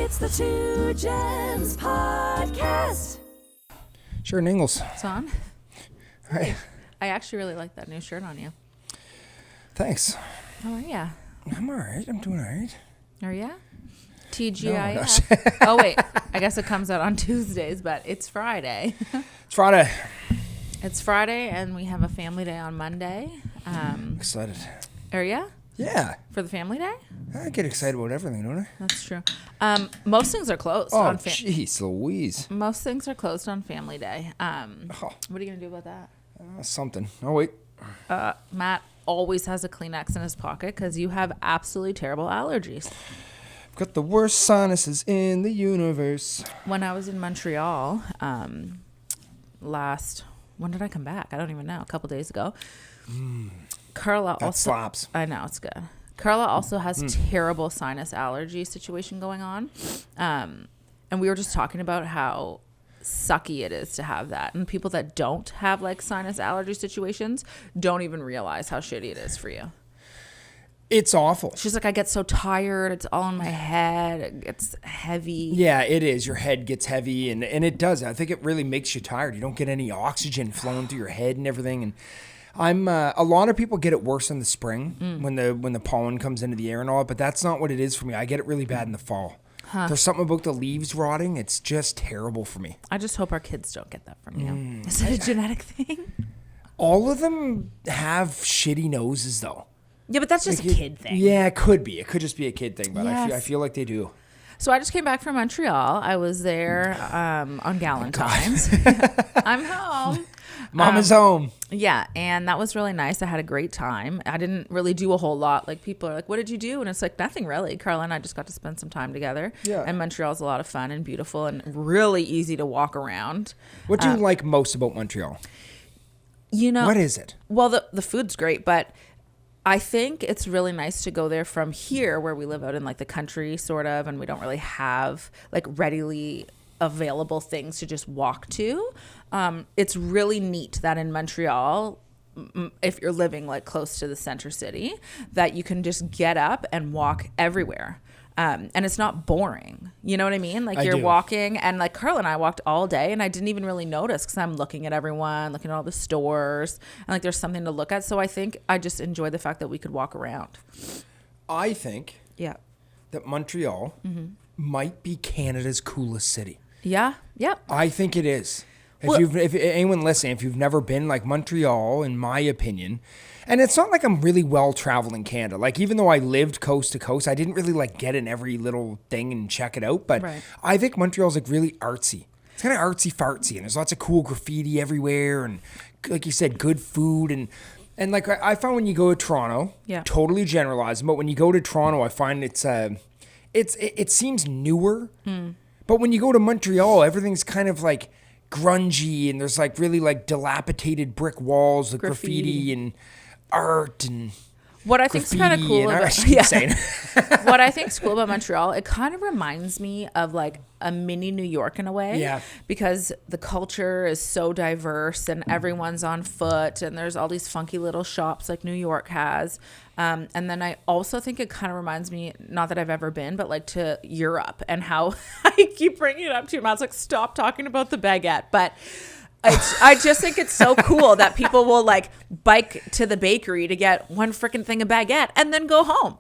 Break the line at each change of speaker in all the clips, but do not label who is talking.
It's the Two Gems Podcast.
Sheridan Ingalls.
It's on.
Hi.
I actually really like that new shirt on you.
Thanks.
How are ya?
I'm all right. I'm doing all right.
Are ya? TGIF. Oh, wait. I guess it comes out on Tuesdays, but it's Friday.
It's Friday.
It's Friday, and we have a family day on Monday.
Excited.
Are ya?
Yeah.
For the family day?
I get excited about everything, don't I?
That's true. Most things are closed.
Oh,
on
jeez Louise.
Most things are closed on family day. What are you going to do about that?
Something. Oh, wait.
Matt always has a Kleenex in his pocket because you have absolutely terrible allergies.
I've got the worst sinuses in the universe.
When I was in Montreal when did I come back? I don't even know. A couple days ago. Carla
That
also
slaps.
I know, it's good. Carla also has terrible sinus allergy situation going on. And we were just talking about how sucky it is to have that. And people that don't have like sinus allergy situations don't even realize how shitty it is for you.
It's awful.
She's like, I get so tired. It's all in my head. It gets heavy.
Yeah, it is. Your head gets heavy, and it does. I think it really makes you tired. You don't get any oxygen flowing through your head and everything. And a lot of people get it worse in the spring when the pollen comes into the air and all, but that's not what it is for me. I get it really bad in the fall. There's something about the leaves rotting. It's just terrible for me.
I just hope our kids don't get that from you. Is it a genetic thing?
All of them have shitty noses, though.
Yeah, but that's just a kid thing.
Yeah, it could be. It could just be a kid thing, but
Yes.
I feel like they do.
So I just came back from Montreal. I was there on Galentine's. I'm home.
Mama's home.
Yeah, and that was really nice. I had a great time. I didn't really do a whole lot. Like, people are like, what did you do? And it's like, nothing really. Carla and I just got to spend some time together.
Yeah.
And Montreal's a lot of fun and beautiful and really easy to walk around.
What do you like most about Montreal?
You know,
What is it?
Well, the food's great, but I think it's really nice to go there from here where we live out in like the country sort of, and we don't really have like readily available things to just walk to. It's really neat that in Montreal, if you're living like close to the center city, that you can just get up and walk everywhere. And it's not boring. You know what I mean? Like you're walking, and like Carla and I walked all day, and I didn't even really notice because I'm looking at everyone, looking at all the stores, and like there's something to look at. So I think I just enjoy the fact that we could walk around.
I think that Montreal might be Canada's coolest city.
Yeah. Yep.
I think it is.
Well,
If anyone listening, if you've never been, like Montreal, in my opinion, and it's not like I'm really well traveled in Canada. Like, even though I lived coast to coast, I didn't really like get in every little thing and check it out. But
Right.
I think Montreal's like really artsy. It's kind of artsy fartsy, and there's lots of cool graffiti everywhere, and like you said, good food, and like I found when you go to Toronto, totally generalized, but when you go to Toronto, I find it seems newer. But when you go to Montreal, everything's kind of like grungy, and there's like really like dilapidated brick walls with graffiti and art and
what I think is kind of cool about what I think is cool about Montreal, it kind of reminds me of like a mini New York in a way.
Yeah.
Because the culture is so diverse and everyone's on foot, and there's all these funky little shops like New York has. And then I also think it kind of reminds me, not that I've ever been, but like to Europe, and how I keep bringing it up to your mouth. Like, stop talking about the baguette. But I just think it's so cool that people will like bike to the bakery to get one freaking thing of baguette and then go home.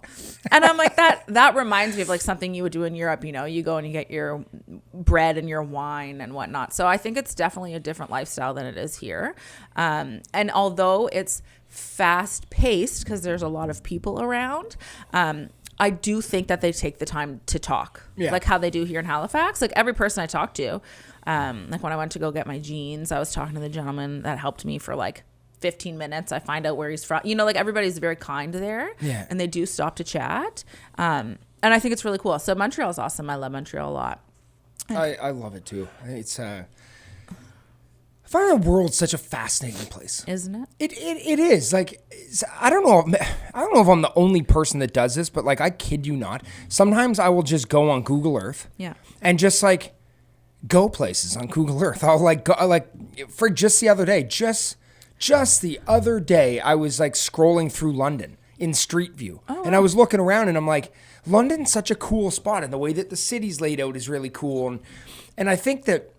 And I'm like, that reminds me of like something you would do in Europe. You know, you go and you get your bread and your wine and whatnot. So I think it's definitely a different lifestyle than it is here. And although it's fast paced because there's a lot of people around, I do think that they take the time to talk, like how they do here in Halifax. Like every person I talk to, like when I went to go get my jeans, I was talking to the gentleman that helped me for like 15 minutes. I find out where he's from. You know, like everybody's very kind there, and they do stop to chat. And I think it's really cool. So Montreal's awesome. I love Montreal a lot.
I love it too. It's I find the world such a fascinating place,
Isn't it?
It is. Like, I don't know if I'm the only person that does this, but like, I kid you not, sometimes I will just go on Google Earth, and just like go places on Google Earth. I'll like go, like, for just the other day, just the other day, I was like scrolling through London in Street View, and I was looking around, and I'm like London's such a cool spot, and the way that the city's laid out is really cool. And I think that,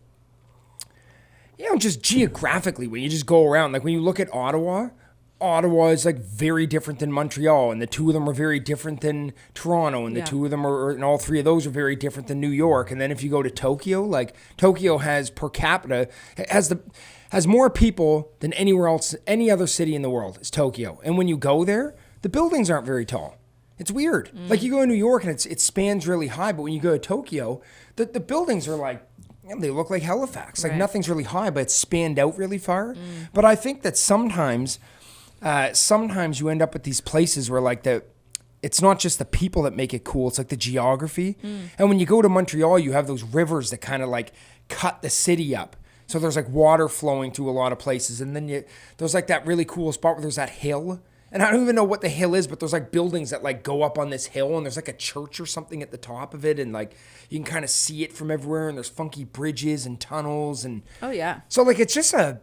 just geographically, when you just go around, like when you look at Ottawa is like very different than Montreal, and the two of them are very different than Toronto, and the two of them are, and all three of those are very different than New York. And then if you go to Tokyo, like Tokyo has per capita, has more people than anywhere else, any other city in the world is Tokyo. And when you go there, the buildings aren't very tall. It's weird. Like you go to New York and it spans really high, but when you go to Tokyo, the buildings are like, they look like Halifax. Like nothing's really high, but it's spanned out really far. But I think that sometimes you end up at these places where like it's not just the people that make it cool, it's like the geography. And when you go to Montreal, you have those rivers that kind of like cut the city up. So there's like water flowing through a lot of places. And then there's like that really cool spot where there's that hill. And I don't even know what the hill is, but there's like buildings that like go up on this hill, and there's like a church or something at the top of it, and like you can kind of see it from everywhere, and there's funky bridges and tunnels, and so like it's just a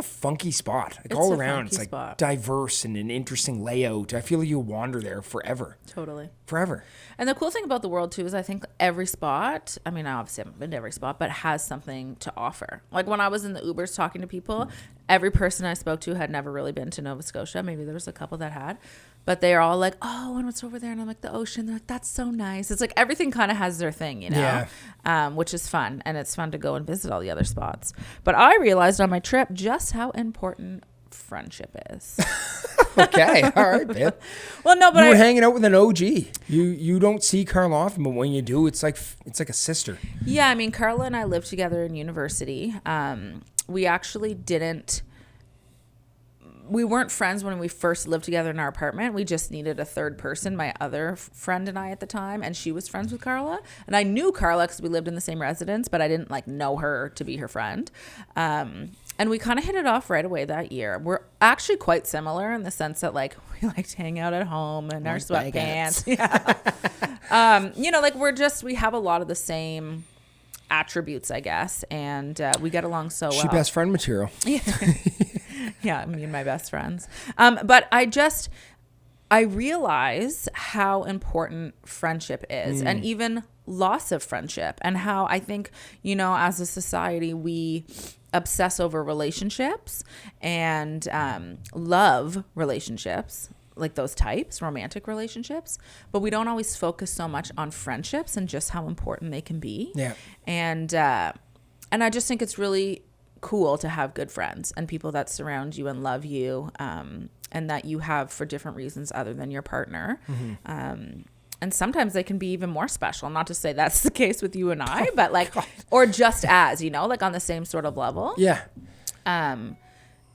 funky spot. Like all around, it's like diverse and an interesting layout. I feel like you'll wander there forever.
Totally.
Forever.
And the cool thing about the world too is I think every spot, I mean, I obviously haven't been to every spot, but has something to offer. Like when I was in the Ubers talking to people, every person I spoke to had never really been to Nova Scotia. Maybe there was a couple that had, but they are all like, oh, and what's over there? And I'm like, the ocean. They're like, that's so nice. It's like everything kind of has their thing, which is fun. And it's fun to go and visit all the other spots. But I realized on my trip just how important friendship is.
Okay, all right, babe.
Well, no, but
you were hanging out with an OG. You don't see Carla often, but when you do, it's like a sister.
Yeah, I mean, Carla and I lived together in university. We actually we weren't friends when we first lived together in our apartment. We just needed a third person, my other friend and I at the time, and she was friends with Carla. And I knew Carla because we lived in the same residence, but I didn't like know her to be her friend. And we kind of hit it off right away that year. We're actually quite similar in the sense that like we like to hang out at home in our sweatpants. Yeah. Like we have a lot of the same attributes, I guess, and we get along so well.
She best friend material.
Yeah, me and my best friends. But I realize how important friendship is, and even loss of friendship, and how I think, as a society, we obsess over relationships and love relationships, like those types, romantic relationships, but we don't always focus so much on friendships and just how important they can be.
Yeah.
And I just think it's really cool to have good friends and people that surround you and love you, and that you have for different reasons other than your partner. And sometimes they can be even more special. Not to say that's the case with you and I, but like, or just as, like on the same sort of level.
Yeah.
And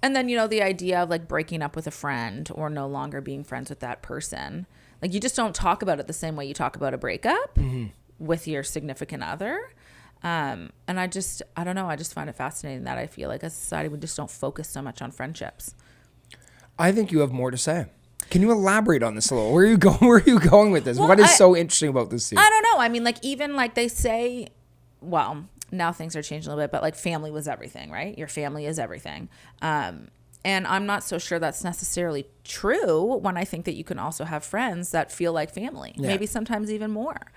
then, the idea of like breaking up with a friend or no longer being friends with that person, like you just don't talk about it the same way you talk about a breakup with your significant other. And I don't know. I just find it fascinating that I feel like as a society, we just don't focus so much on friendships.
I think you have more to say. Can you elaborate on this a little? Where are you going with this? Well, what is so interesting about this scene?
I don't know. I mean, like even like they say, well, now things are changing a little bit, but like family was everything, right? Your family is everything. And I'm not so sure that's necessarily true when I think that you can also have friends that feel like family, maybe sometimes even more.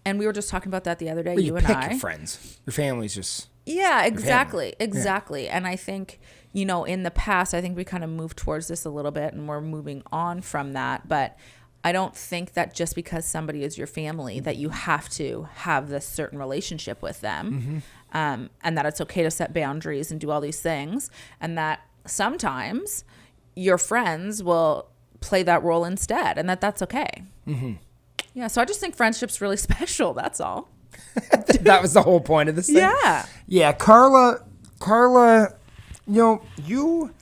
And we were just talking about that the other day,
well,
you and I.
Your friends. Your family's just...
Yeah, exactly. Exactly. Yeah. And I think, in the past, I think we kind of moved towards this a little bit and we're moving on from that. But I don't think that just because somebody is your family that you have to have this certain relationship with them, and that it's okay to set boundaries and do all these things. And that sometimes your friends will play that role instead, and that's okay. Yeah, so I just think friendship's really special. That's all.
That was the whole point of this thing?
Yeah.
Yeah, Carla, you,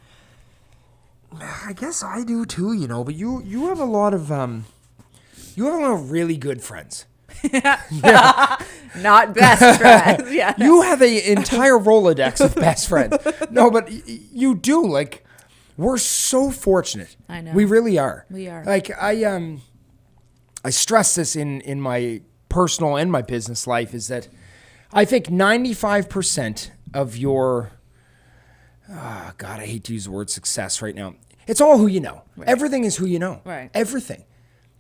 I guess I do too, but you have a lot of really good friends.
Not best friends. Yeah.
You have an entire Rolodex of best friends. No, but you do. Like, we're so fortunate.
I know.
We really are.
We are.
Like, I stress this in my personal and my business life is that I think 95% of your, God, I hate to use the word success right now. It's all who you know. Right. Everything is who you know.
Right.
Everything.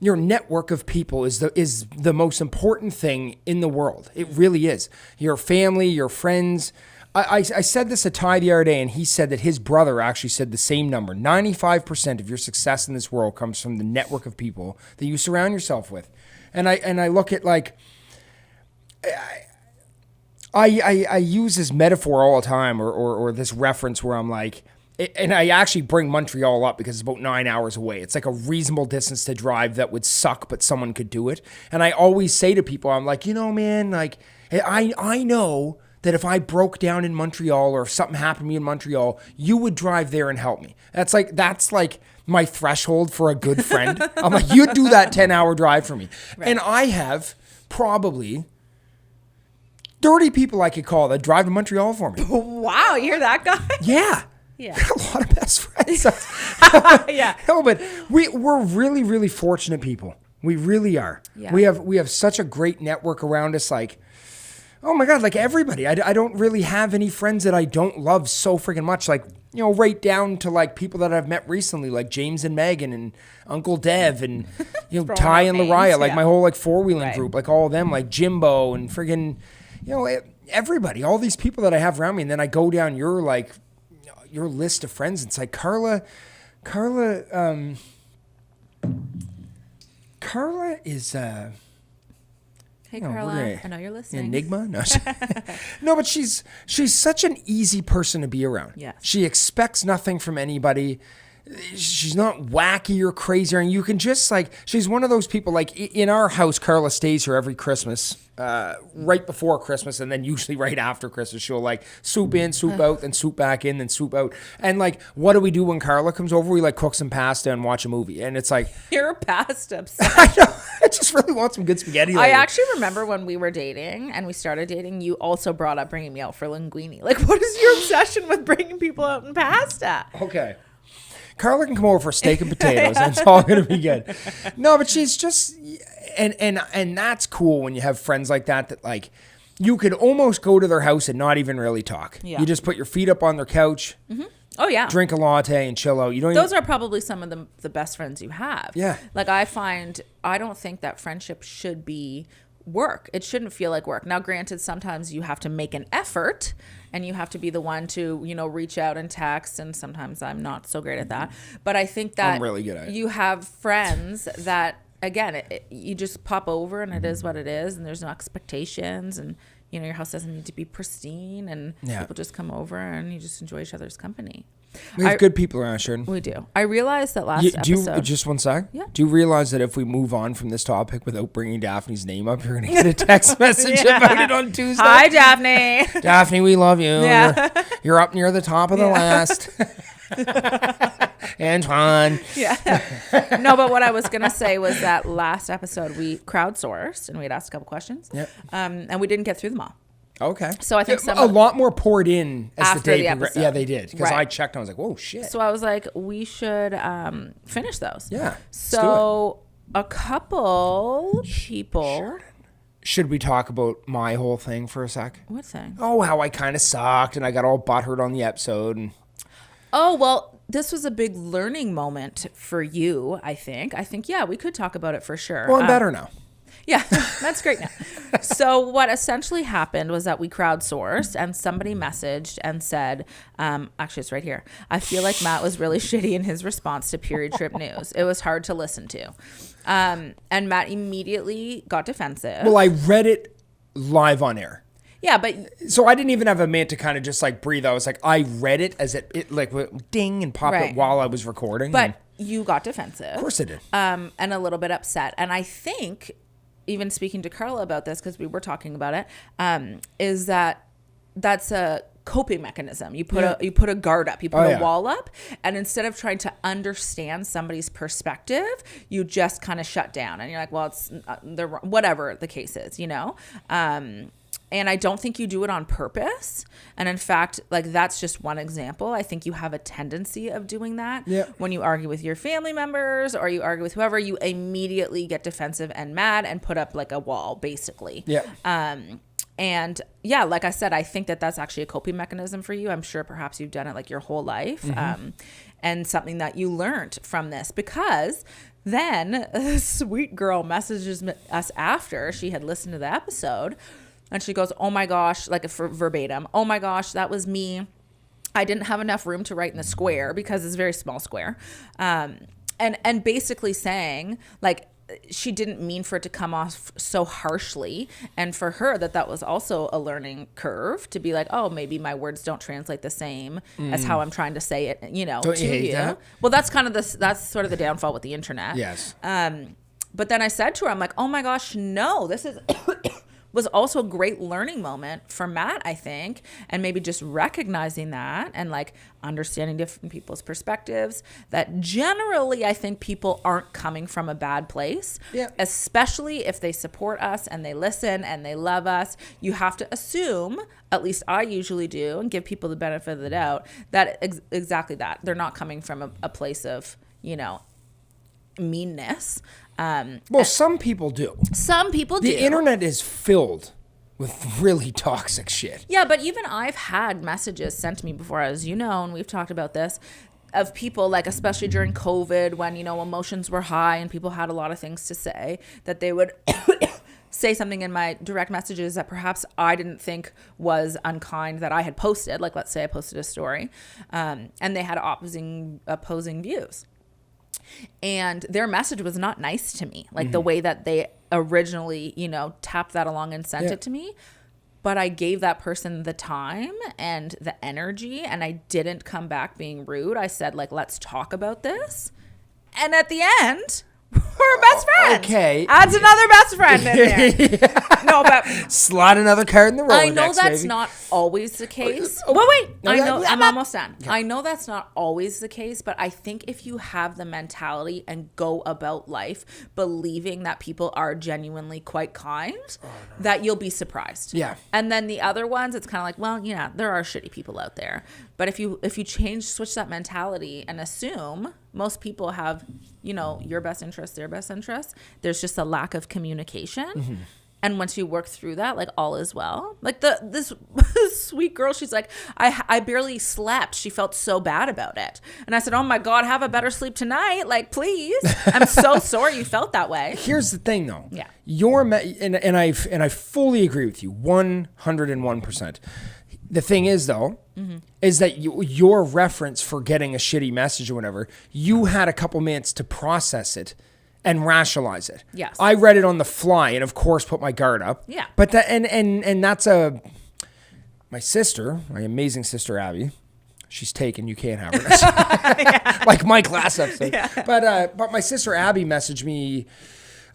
your network of people is the most important thing in the world. It really is. Your family, your friends. I said this to Ty the other day, and he said that his brother actually said the same number. 95% of your success in this world comes from the network of people that you surround yourself with. And I look at like, I use this metaphor all the time, or this reference where I'm like, and I actually bring Montreal up because it's about 9 hours away. It's like a reasonable distance to drive that would suck, but someone could do it. And I always say to people, I'm like, man, like I know that if I broke down in Montreal or if something happened to me in Montreal, you would drive there and help me. That's like my threshold for a good friend. I'm like, you'd do that 10-hour drive for me. Right. And I have probably 30 people I could call that drive to Montreal for me.
Wow, you're that guy?
Yeah.
Yeah.
Got a lot of best friends.
Yeah.
No, but we're really, really fortunate people. We really are. Yeah. We have such a great network around us. Like, oh my God, like everybody. I don't really have any friends that I don't love so freaking much. Like, right down to like people that I've met recently, like James and Megan and Uncle Dev and, Ty and Lariah, like my whole like four-wheeling group, like all of them, like Jimbo and friggin', everybody, all these people that I have around me. And then I go down your list of friends. It's like Carla is
hey Carla, I know you're listening.
Enigma? No, no, but she's such an easy person to be around.
Yes.
She expects nothing from anybody. She's not wacky or crazy, and you can just like, she's one of those people, like in our house, Carla stays here every Christmas, right before Christmas, and then usually right after Christmas. She'll like soup in, soup out, then soup back in, then soup out. And like, what do we do when Carla comes over? We like cook some pasta and watch a movie. And it's like,
you're pasta obsessed.
I know. I just really want some good spaghetti later.
I actually remember when we were dating and we started dating, you also brought up bringing me out for linguine. Like, what is your obsession with bringing people out in pasta?
Okay. Carla can come over for steak and potatoes. Yeah. And it's all going to be good. No, but she's just, and that's cool when you have friends like that like you could almost go to their house and not even really talk. Yeah. You just put your feet up on their couch. Mm-hmm. Oh yeah. Drink a latte and chill out.
Those are probably some of the best friends you have.
Yeah.
Like I don't think that friendship should be work. It shouldn't feel like work. Now, granted, sometimes you have to make an effort and you have to be the one to, reach out and text. And sometimes I'm not so great at that. But I think that
I'm really good at it.
You have friends that, again, you just pop over and it is what it is. And there's no expectations. And, your house doesn't need to be pristine. And people just come over and you just enjoy each other's company.
We have good people around, Sheridan.
We do. I realized that last episode.
Just one sec.
Yeah.
Do you realize that if we move on from this topic without bringing Daphne's name up, you're going to get a text message about it on Tuesday?
Hi, Daphne.
Daphne, we love you. Yeah. You're up near the top of the list. Antoine.
Yeah. No, but what I was going to say was that last episode we crowdsourced and we had asked a couple questions. Yep. And we didn't get through them all.
Okay.
So I think
a lot more poured in as
after
the day
episode.
Yeah, they did. Because I checked and I was like, whoa, shit.
So I was like, we should finish those.
Yeah.
So a couple people.
Should we talk about my whole thing for a sec?
What thing?
Oh, how I kind of sucked and I got all butthurt on the episode.
Oh, well, this was a big learning moment for you, I think. Yeah, we could talk about it for sure.
Well, I'm better now.
Yeah, that's great now. So what essentially happened was that we crowdsourced and somebody messaged and said, actually it's right here, I feel like Matt was really shitty in his response to Period Trip News. It was hard to listen to. And Matt immediately got defensive.
Well, I read it live on air.
Yeah, but...
So I didn't even have a minute to kind of just like breathe. I was like, I read it as it like ding and popped up while I was recording.
But you got defensive.
Of course I did.
And a little bit upset. And I think... even speaking to Carla about this, because we were talking about it, is that's a coping mechanism. You put a guard up, you put a wall up, and instead of trying to understand somebody's perspective, you just kind of shut down, and you're like, well, it's whatever the case is, And I don't think you do it on purpose. And in fact, like that's just one example. I think you have a tendency of doing that. When you argue with your family members or you argue with whoever, you immediately get defensive and mad and put up like a wall, basically. And yeah, like I said, I think that that's actually a coping mechanism for you. I'm sure perhaps you've done it like your whole life. And something that you learned from this, because then a sweet girl messages us after she had listened to the episode, and she goes, oh my gosh, like for verbatim, oh my gosh, that was me. I didn't have enough room to write in the square because it's a very small square. And basically saying like, she didn't mean for it to come off so harshly. And for her, that was also a learning curve to be like, oh, maybe my words don't translate the same as how I'm trying to say it, you know,
don't
to
you hate
you.
that?
Well, that's kind of that's sort of the downfall with the internet.
Yes.
But then I said to her, I'm like, oh my gosh, no, this is was also a great learning moment for Matt, I think, and maybe just recognizing that and like understanding different people's perspectives, that generally I think people aren't coming from a bad place, especially if they support us and they listen and they love us. You have to assume, at least I usually do, and give people the benefit of the doubt, that exactly that. They're not coming from a place of, you know, meanness.
Well, some people do.
Some people do.
The internet is filled with really toxic shit.
Yeah, but even I've had messages sent to me before, as you know, and we've talked about this, of people, like especially during COVID when, you know, emotions were high and people had a lot of things to say, that they would say something in my direct messages that perhaps I didn't think was unkind that I had posted. Like, let's say I posted a story, and they had opposing views. And their message was not nice to me, like the way that they originally, you know, tapped that along and sent it to me. But I gave that person the time and the energy, and I didn't come back being rude. I said, like, let's talk about this. And at the end, we're best friends.
Okay.
Adds another best friend in there. No, but
slide another card in the Rolodex.
I know that's
baby.
not always the case. Wait.
No,
I know. I'm almost done.
Yeah.
I know that's not always the case, but I think if you have the mentality and go about life believing that people are genuinely quite kind, that you'll be surprised.
Yeah.
And then the other ones, it's kind of like, well, yeah, there are shitty people out there. But if you switch that mentality and assume most people have, you know, your best interest, their best interest, there's just a lack of communication. And once you work through that, like, all is well. Like this sweet girl, she's like, I barely slept. She felt so bad about it. And I said, oh my God, have a better sleep tonight. Like, please. I'm so sorry you felt that way.
Here's the thing though.
Yeah.
And I fully agree with you 101%. The thing is though, is that your reference for getting a shitty message or whatever, you had a couple minutes to process it and rationalize it.
Yes.
I read it on the fly and of course put my guard up.
Yeah.
But that and that's my sister, my amazing sister Abby. She's taken. You can't have her. Like Mike last episode. Yeah. But my sister Abby messaged me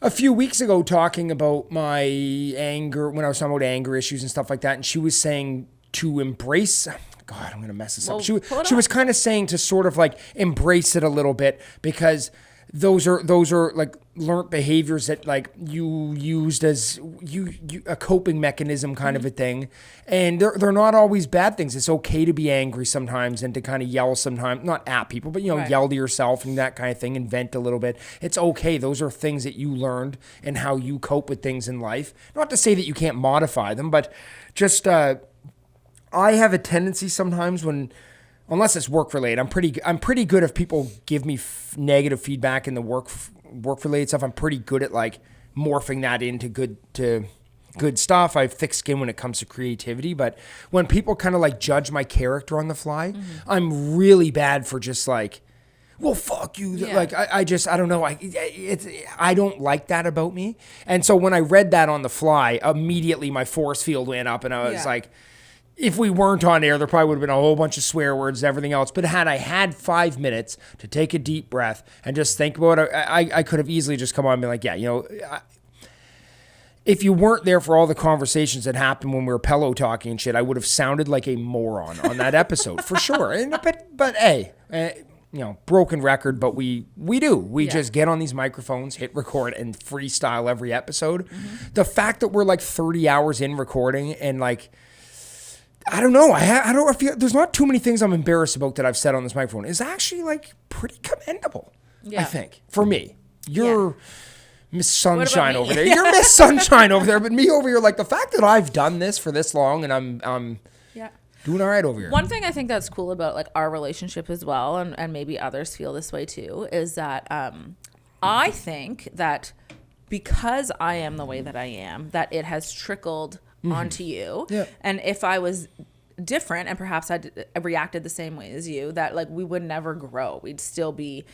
a few weeks ago talking about my anger, when I was talking about anger issues and stuff like that, and she was saying to embrace. God, I'm gonna mess this up. She was kind of saying to sort of like embrace it a little bit, because those are like learned behaviors that like you used as you a coping mechanism kind of a thing, and they're not always bad things. It's okay to be angry sometimes and to kind of yell sometimes, not at people, but yell to yourself and that kind of thing and vent a little bit. It's okay. Those are things that you learned and how you cope with things in life. Not to say that you can't modify them, but just I have a tendency sometimes when, unless it's work related, I'm pretty good if people give me negative feedback in the work related stuff. I'm pretty good at like morphing that into good stuff. I have thick skin when it comes to creativity, but when people kind of like judge my character on the fly, I'm really bad for just like, well, fuck you. Yeah. Like I don't know. I don't like that about me. And so when I read that on the fly, immediately my force field went up, and I was like, if we weren't on air, there probably would have been a whole bunch of swear words and everything else. But had I had 5 minutes to take a deep breath and just think about it, I could have easily just come on and be like, if you weren't there for all the conversations that happened when we were pillow talking and shit, I would have sounded like a moron on that episode for sure. But hey, broken record, but we do. We just get on these microphones, hit record, and freestyle every episode. The fact that we're like 30 hours in recording and like, I don't know. I don't feel there's not too many things I'm embarrassed about that I've said on this microphone. It's actually like pretty commendable. Yeah. I think for me, you're Miss Sunshine over there. You're Miss Sunshine over there, but me over here, like the fact that I've done this for this long and I'm doing all right over here.
One thing I think that's cool about like our relationship as well, and maybe others feel this way too, is that I think that because I am the way that I am, that it has trickled onto you. Yeah. And if I was different and perhaps I reacted the same way as you, that like we would never grow. We'd still be,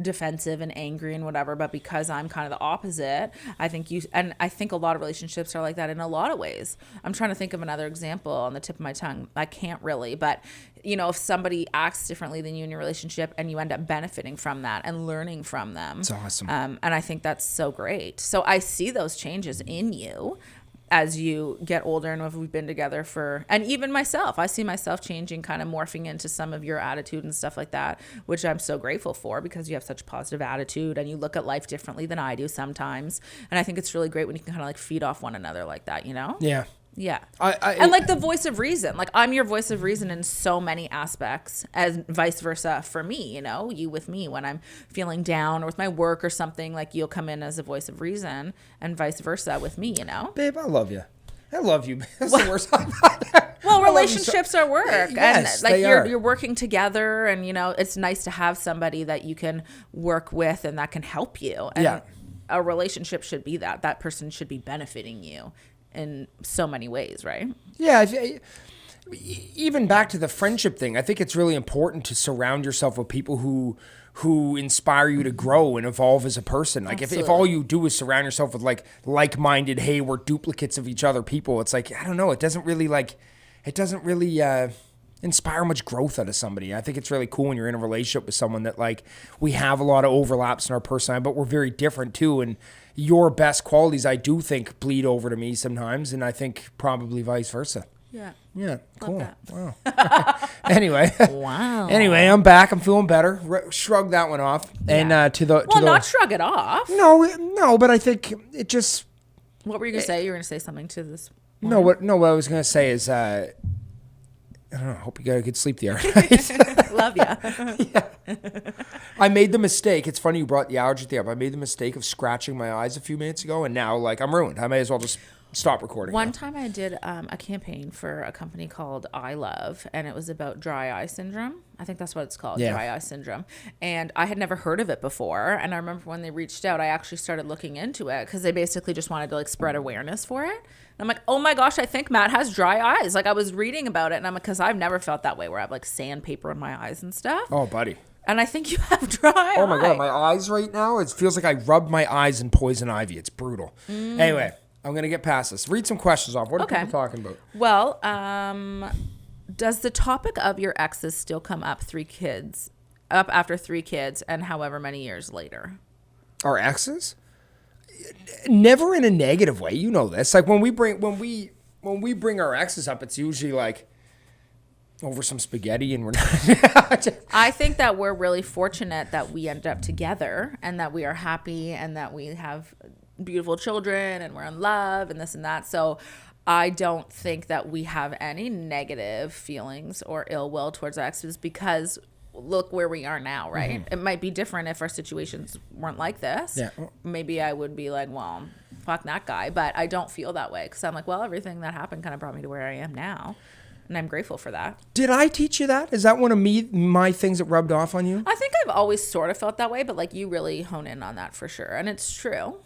defensive and angry and whatever. But because I'm kind of the opposite, I think I think a lot of relationships are like that in a lot of ways. I'm trying to think of another example on the tip of my tongue. I can't really, but if somebody acts differently than you in your relationship and you end up benefiting from that and learning from them.
It's awesome.
And I think that's so great. So I see those changes in you as you get older and we've been together and even myself, I see myself changing, kind of morphing into some of your attitude and stuff like that, which I'm so grateful for because you have such a positive attitude and you look at life differently than I do sometimes. And I think it's really great when you can kind of like feed off one another like that,
Yeah.
Yeah. And like the voice of reason, like I'm your voice of reason in so many aspects, as vice versa for me, you with me when I'm feeling down or with my work or something, like you'll come in as a voice of reason and vice versa with me,
Babe, I love you. I love you. That's the worst.
Well, relationships are work.
Yes,
and like
you're
you're working together and it's nice to have somebody that you can work with and that can help you. And a relationship should be that person should be benefiting you in so many ways, right?
Yeah. Even back to the friendship thing, I think it's really important to surround yourself with people who inspire you to grow and evolve as a person. Like if all you do is surround yourself with like-minded, hey, we're duplicates of each other people, it's like, I don't know, it doesn't really inspire much growth out of somebody. I think it's really cool when you're in a relationship with someone that like we have a lot of overlaps in our personality, but we're very different too. And your best qualities, I do think, bleed over to me sometimes, and I think probably vice versa.
Yeah.
Yeah. Cool.
Wow.
Anyway.
Wow.
Anyway, I'm back. I'm feeling better. Shrug that one off.
Yeah.
And
not shrug it off.
No, but I think it just.
What were you gonna say? You were gonna say something to this.
What I was gonna say is. I don't know. I hope you got a good sleep the other night.
Love ya.
Yeah. I made the mistake. It's funny you brought the allergy thing up. I made the mistake of scratching my eyes a few minutes ago, and now I'm ruined. I may as well just stop recording.
One time I did a campaign for a company called I Love, and it was about dry eye syndrome. I think that's what it's called, dry eye syndrome. And I had never heard of it before. And I remember when they reached out, I actually started looking into it because they basically just wanted to spread awareness for it. And I'm like, oh my gosh, I think Matt has dry eyes. Like I was reading about it, and I'm like, because I've never felt that way where I have sandpaper in my eyes and stuff.
Oh, buddy.
And I think you have dry eye.
Oh my God, my eyes right now, it feels like I rubbed my eyes in poison ivy. It's brutal. Anyway, I'm going to get past this. Read some questions off. What are people talking about?
Well, does the topic of your exes still come up after 3 kids and however many years later?
Our exes? Never in a negative way. You know this. Like when we bring our exes up, it's usually like over some spaghetti and we're not.
I think that we're really fortunate that we ended up together and that we are happy and that we have beautiful children and we're in love and this and that. So I don't think that we have any negative feelings or ill will towards our exes because look where we are now, right? Mm-hmm. It might be different if our situations weren't like this. Yeah. Maybe I would be like, well, fuck that guy. But I don't feel that way because I'm like, well, everything that happened kind of brought me to where I am now. And I'm grateful for that. Did
I teach you that? Is that one of my things that rubbed off on you?
I think I've always sort of felt that way, but you really hone in on that for sure. And it's true.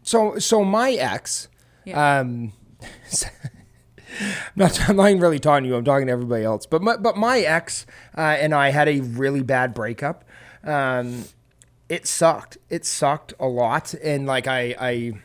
So my ex, I'm not even really talking to you. I'm talking to everybody else. But my ex and I had a really bad breakup. It sucked. It sucked a lot. And I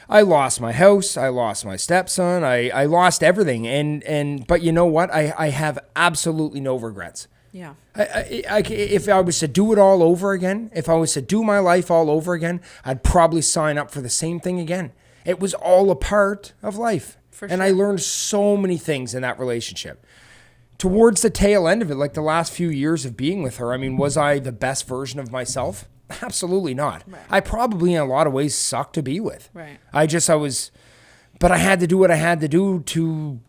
lost my house. I lost my stepson. I lost everything. But you know what? I have absolutely no regrets.
Yeah.
If I was to do it all over again, if I was to do my life all over again, I'd probably sign up for the same thing again. It was all a part of life. For sure. And I learned so many things in that relationship. Towards the tail end of it, the last few years of being with her, was I the best version of myself? Absolutely not. Right. I probably in a lot of ways sucked to be with.
Right.
But I had to do what I had to do to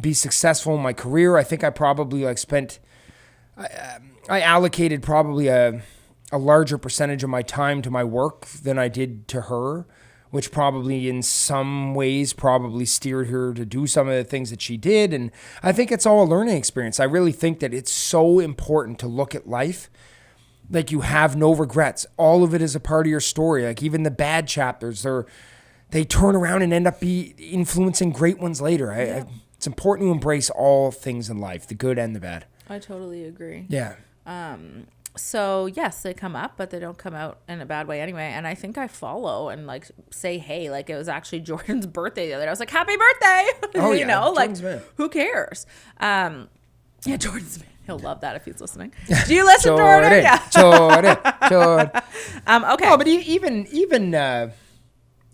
be successful in my career. I think I probably I allocated probably a a larger percentage of my time to my work than I did to her, which probably in some ways probably steered her to do some of the things that she did. And I think it's all a learning experience. I really think that it's so important to look at life like you have no regrets. All of it is a part of your story. Like even the bad chapters, they turn around and end up influencing great ones later. It's important to embrace all things in life, the good and the bad.
I totally agree.
Yeah.
So yes, they come up, but they don't come out in a bad way anyway. And I think I follow and like say, hey, like it was actually Jordan's birthday the other day. I was like, happy birthday.
Oh,
you
yeah.
know,
Jordan's
like
man.
Who cares? Yeah, Jordan's man. He'll love that if he's listening. Do you listen, Jordan? Yeah.
Jordan.
Okay.
Oh, but even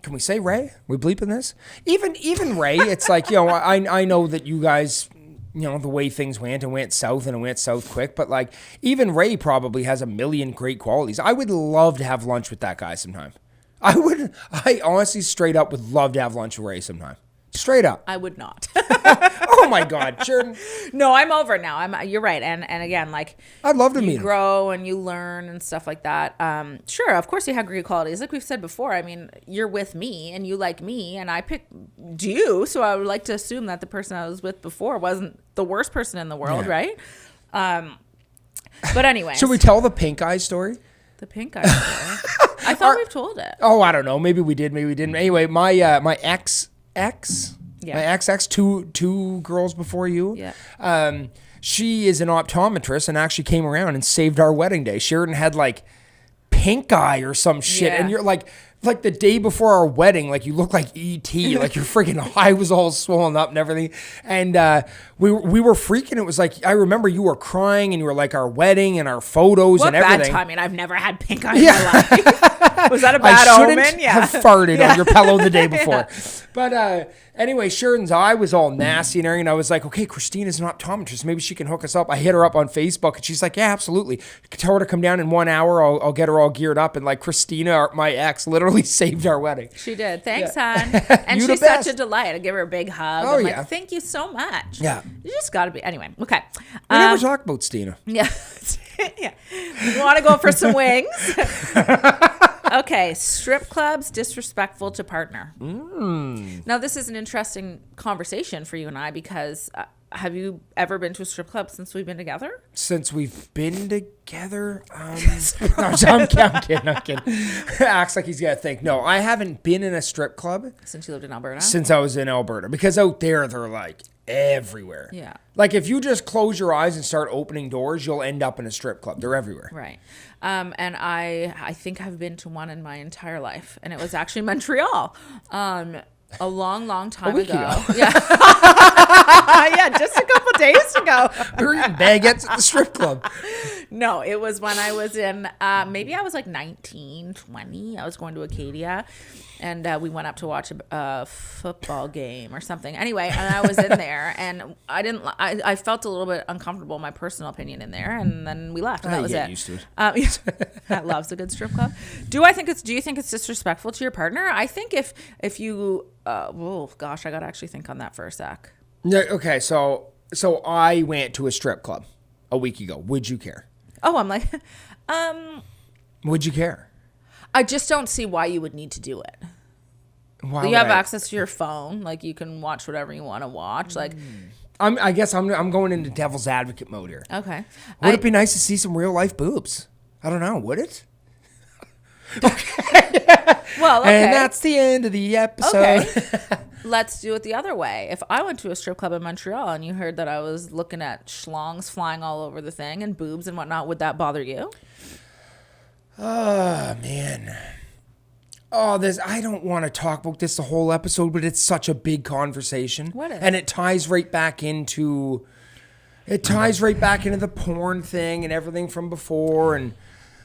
can we say Ray? We bleeping this? Even Ray, it's like, I know that you guys, the way things went, and went south quick, but like even Ray probably has a million great qualities. I would love to have lunch with that guy sometime. I honestly straight up would love to have lunch with Ray sometime. Straight up.
I would not.
Oh my God, Sheridan.
No, I'm over now. You're right. And again, like
I'd love to meet him.
You grow and you learn and stuff like that. Sure, of course you have great qualities. Like we've said before, I mean, you're with me and you like me and I picked you. So I would like to assume that the person I was with before wasn't the worst person in the world, right? But anyway.
Should we tell the pink eye story?
The pink eye story? I thought we've told it.
Oh, I don't know. Maybe we did, maybe we didn't. Anyway, my ex, my ex, two girls before you.
Yeah.
She is an optometrist and actually came around and saved our wedding day. Sheridan had like pink eye or some shit, and you're like the day before our wedding, like you look like E.T. Like your freaking eye was all swollen up and everything. And we were freaking. It was like, I remember you were crying and you were like, our wedding and our photos and everything.
What bad timing. I've never had pink eye in my life. Was that a bad omen?
I shouldn't have farted on your pillow the day before. But anyway, Sheridan's eye was all nasty and everything. And I was like, okay, Christina's an optometrist. Maybe she can hook us up. I hit her up on Facebook and she's like, yeah, absolutely. Tell her to come down in 1 hour. I'll get her all geared up. And like Christina, my ex, literally saved our wedding.
She did. Thanks, hon. And she's such a delight. I give her a big hug.
Oh,
I'm
yeah.
like, thank you so much.
Yeah.
You just got to be. Anyway, okay.
We never talk about Stina.
Yeah. Yeah. You want to go for some wings? Okay. Strip clubs disrespectful to partner. Now, this is an interesting conversation for you and I because have you ever been to a strip club since we've been together?
Since we've been together? I'm kidding. Acts like he's got to think. No, I haven't been in a strip club.
Since you lived in Alberta?
Since I was in Alberta. Because out there, they're like everywhere.
Yeah.
Like if you just close your eyes and start opening doors, you'll end up in a strip club. They're everywhere.
Right. And I think I've been to one in my entire life. And it was actually Montreal. A long time ago. Yeah. Yeah, just a couple days ago.
We were eating baguettes at the strip club.
No, it was when I was in, maybe I was like 19, 20. I was going to Acadia. And we went up to watch a football game or something. Anyway, and I was in there, and I felt a little bit uncomfortable, my personal opinion, in there, and then we left, and that was it.
Used to it.
That loves a good strip club. Do you think it's disrespectful to your partner? I think if you, oh gosh, I got to actually think on that for a sec.
Yeah, okay, so I went to a strip club a week ago. Would you care?
Oh, I'm like,
would you care?
I just don't see why you would need to do it.
Why
you have access to your phone, like you can watch whatever you want to watch. Like,
I guess I'm going into devil's advocate mode here.
Okay.
Would it be nice to see some real life boobs? I don't know. Would it? Okay.
Well, okay.
And that's the end of the episode.
Okay. Let's do it the other way. If I went to a strip club in Montreal and you heard that I was looking at schlongs flying all over the thing and boobs and whatnot, would that bother you?
Oh, man. Oh, I don't want to talk about this the whole episode, but it's such a big conversation.
What is?
And it ties right back into the porn thing and everything from before and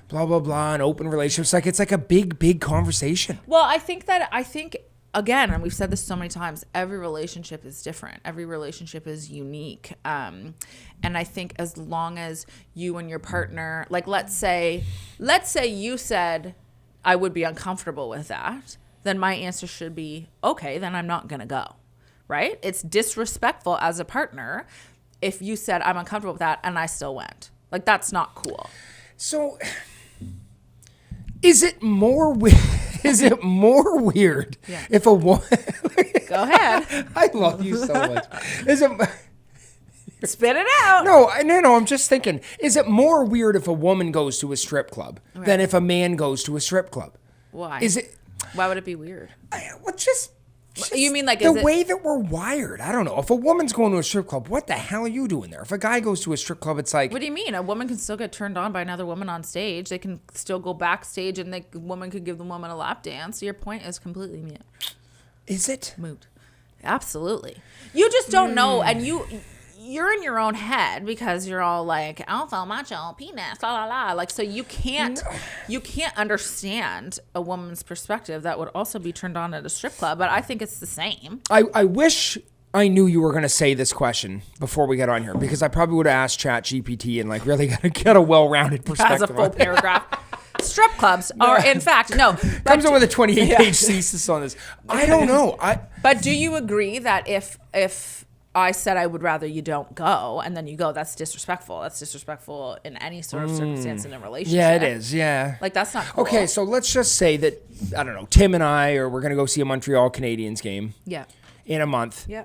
blah, blah, blah, and open relationships. Like, it's like a big, big conversation.
Well, I think again, and we've said this so many times, every relationship is different. Every relationship is unique. And I think as long as you and your partner, like let's say you said, I would be uncomfortable with that, then my answer should be, okay, then I'm not going to go, right? It's disrespectful as a partner if you said, I'm uncomfortable with that, and I still went. Like, that's not cool.
So Is it more weird? Is it more weird if a woman?
Go ahead.
I love you so much. Is it?
Spit it out.
No. I'm just thinking. Is it more weird if a woman goes to a strip club than if a man goes to a strip club?
Why?
Is it?
Why would it be weird?
Just
you mean like
the way that we're wired? I don't know. If a woman's going to a strip club, what the hell are you doing there? If a guy goes to a strip club, it's like.
What do you mean? A woman can still get turned on by another woman on stage. They can still go backstage, and the woman could give the woman a lap dance. Your point is completely mute.
Is it
moot? Absolutely. You just don't know, and you're in your own head because you're all like alpha, macho, penis, la la la. Like, so you can't understand a woman's perspective that would also be turned on at a strip club. But I think it's the same.
I wish I knew you were going to say this question before we got on here, because I probably would have asked ChatGPT and like really get a well-rounded perspective.
Has a full paragraph. Strip clubs are, in fact, no.
Comes in with a 28-page thesis on this. I don't know.
But do you agree that if I said I would rather you don't go, and then you go, that's disrespectful. That's disrespectful in any sort of circumstance in a relationship.
Yeah, it is. Yeah.
Like, that's not cool.
Okay, so let's just say that, I don't know, Tim and we're going to go see a Montreal Canadiens game.
Yeah.
In a month.
Yeah.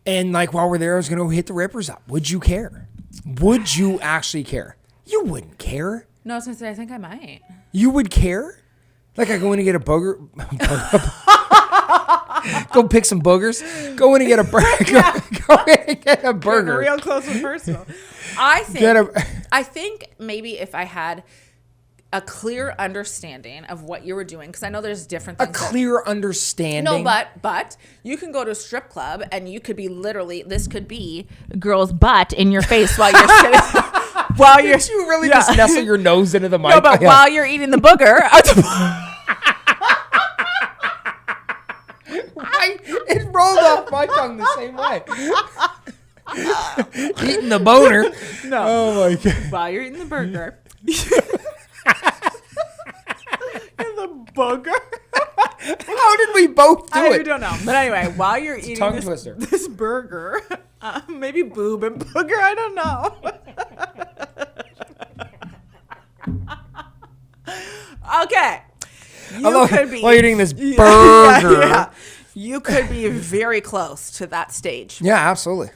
And like while we're there, I was going to hit the Rippers up. Would you care? Would you actually care? You wouldn't care.
No, I was going to say, I think I might.
You would care? Like I go in and get a booger. Go pick some boogers. Go in and get a burger. Go in and get a burger.
Real close and personal. I think maybe if I had a clear understanding of what you were doing, because I know there's different things.
A clear understanding.
No, but you can go to a strip club and you could be this could be a girl's butt in your face while you're sitting.
Did you really just nestle your nose into the mic?
No, but while you're eating the booger.
It rolled off my tongue the same way. Eating the boner.
No.
Oh my god.
While you're eating the burger. And the booger.
How did we both do it?
I don't know. But anyway, while you're eating
this
burger, maybe boob and booger, I don't know. Okay.
While you're eating this burger.
You could be very close to that stage.
Yeah, absolutely.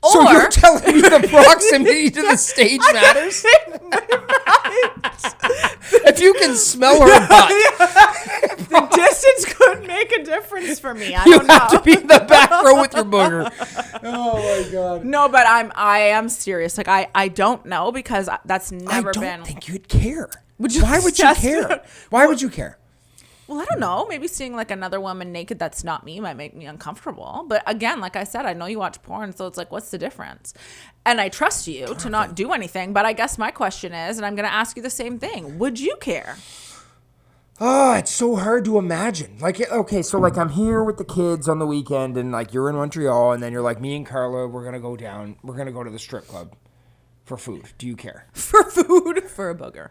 So you're telling me the proximity to the stage matters? If you can smell her butt.
The distance could make a difference for me. I
you
don't know.
have to be in the back row with your booger. Oh my god.
No, but I am serious. Like I don't know, because that's never been.
I don't think you'd care.
Why
would you care? Why would you care?
Well, I don't know. Maybe seeing like another woman naked that's not me might make me uncomfortable. But again, like I said, I know you watch porn, so it's like, what's the difference? And I trust you to not do anything. But I guess my question is, and I'm going to ask you the same thing: would you care?
Oh, it's so hard to imagine. Like, okay, so like I'm here with the kids on the weekend, and like you're in Montreal, and then you're like, me and Carla, we're gonna go to the strip club for food. Do you care?
For food? For a booger?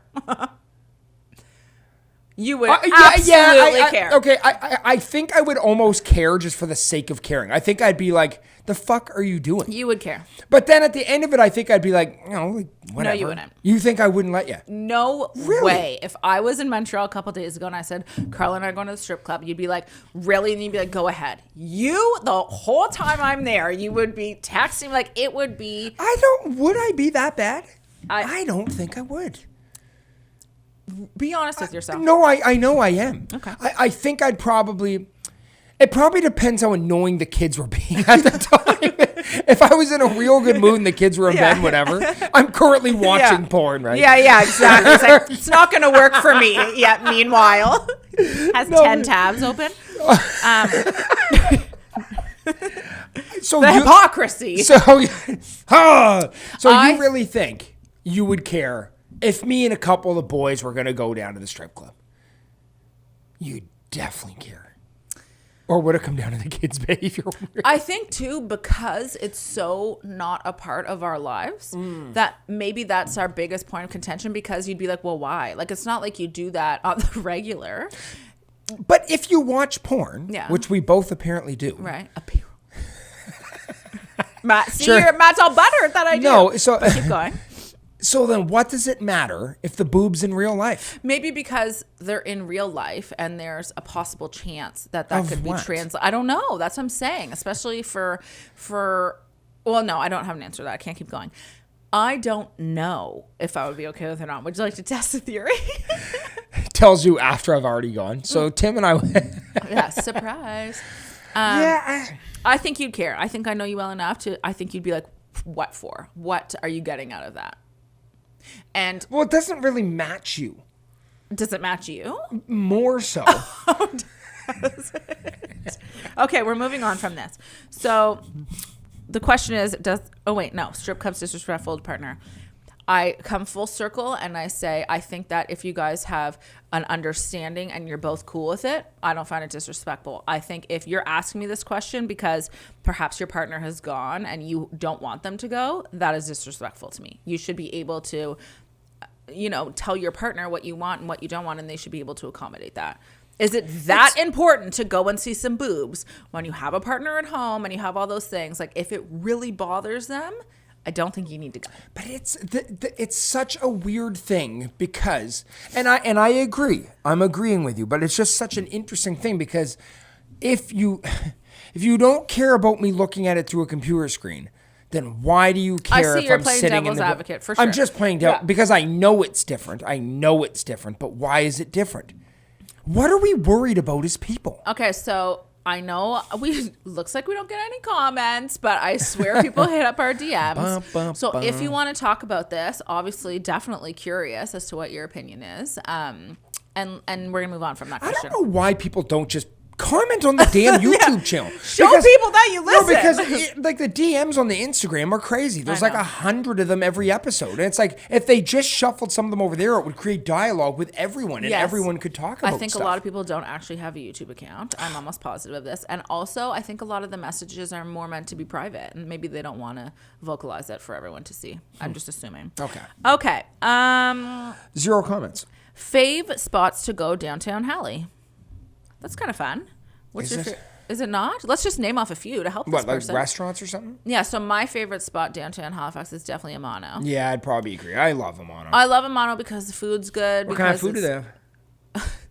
You would absolutely care.
Okay, I think I would almost care just for the sake of caring. I think I'd be like, the fuck are you doing?
You would care.
But then at the end of it, I think I'd be like, like, whatever.
No, you wouldn't.
You think I wouldn't let you?
No way. If I was in Montreal a couple days ago and I said, Carla and I are going to the strip club, you'd be like, really? And you'd be like, go ahead. The whole time I'm there, you would be texting, like, it would be.
Would I be that bad? I don't think I would.
Be honest with yourself.
No, I know I am.
Okay.
I think I'd probably. It probably depends how annoying the kids were being at the time. If I was in a real good mood and the kids were in bed, whatever. I'm currently watching porn, right?
Yeah, exactly. It's like, it's not going to work for me yet. Meanwhile, has 10 tabs open.
So
the hypocrisy.
So you really think you would care if me and a couple of the boys were going to go down to the strip club? You'd definitely care. Or would it come down to the kids' behavior?
I think, too, because it's so not a part of our lives, that maybe that's our biggest point of contention, because you'd be like, well, why? Like, it's not like you do that on the regular.
But if you watch porn, which we both apparently do.
Right. Matt, Matt's all buttered that I do.
No, so...
But keep going.
So then what does it matter if the boob's in real life?
Maybe because they're in real life and there's a possible chance that
Of
could be
what?
translated. I don't know. That's what I'm saying. Especially for well, no, I don't have an answer to that. I can't keep going. I don't know if I would be okay with it or not. Would you like to test the theory?
Tells you after I've already gone. So Tim and I...
Yeah, surprise. I think you'd care. I think I know you well enough I think you'd be like, what for? What are you getting out of that? And
Well, it doesn't really match you.
does it match you?
More so.
Okay, we're moving on from this. So the question is, strip club's disrespectful to partner. I come full circle and I say, I think that if you guys have an understanding and you're both cool with it, I don't find it disrespectful. I think if you're asking me this question because perhaps your partner has gone and you don't want them to go, that is disrespectful to me. You should be able to, tell your partner what you want and what you don't want, and they should be able to accommodate that. Is it that important to go and see some boobs when you have a partner at home and you have all those things? Like, if it really bothers them, I don't think you need to go.
But it's such a weird thing because, and I agree, I'm agreeing with you, but it's just such an interesting thing because if you don't care about me looking at it through a computer screen, then why do you care
I see
if
you're
I'm
playing
sitting
devil's
in the
advocate for sure.
I'm just playing because I know it's different. But why is it different? What are we worried about as people?
Okay, so I know looks like we don't get any comments, but I swear people hit up our DMs. So if you want to talk about this, obviously, definitely curious as to what your opinion is. And we're gonna move on from that question.
I don't know why people don't just comment on the damn YouTube channel.
Show people that you listen.
No, because the DMs on the Instagram are crazy. There's like 100 of them every episode. And it's like, if they just shuffled some of them over there, it would create dialogue with everyone and everyone could talk about
I think
stuff.
a lot of people don't actually have a YouTube account. I'm almost positive of this. And also, I think a lot of the messages are more meant to be private and maybe they don't want to vocalize it for everyone to see. I'm just assuming. Okay.
0 comments.
Fave spots to go downtown Halley. That's kind of fun. Is it not? Let's just name off a few to help this person.
Like restaurants or something?
Yeah, so my favorite spot downtown Halifax is definitely Amano.
Yeah, I'd probably agree. I love Amano.
I love Amano because the food's good.
What kind of food do they have?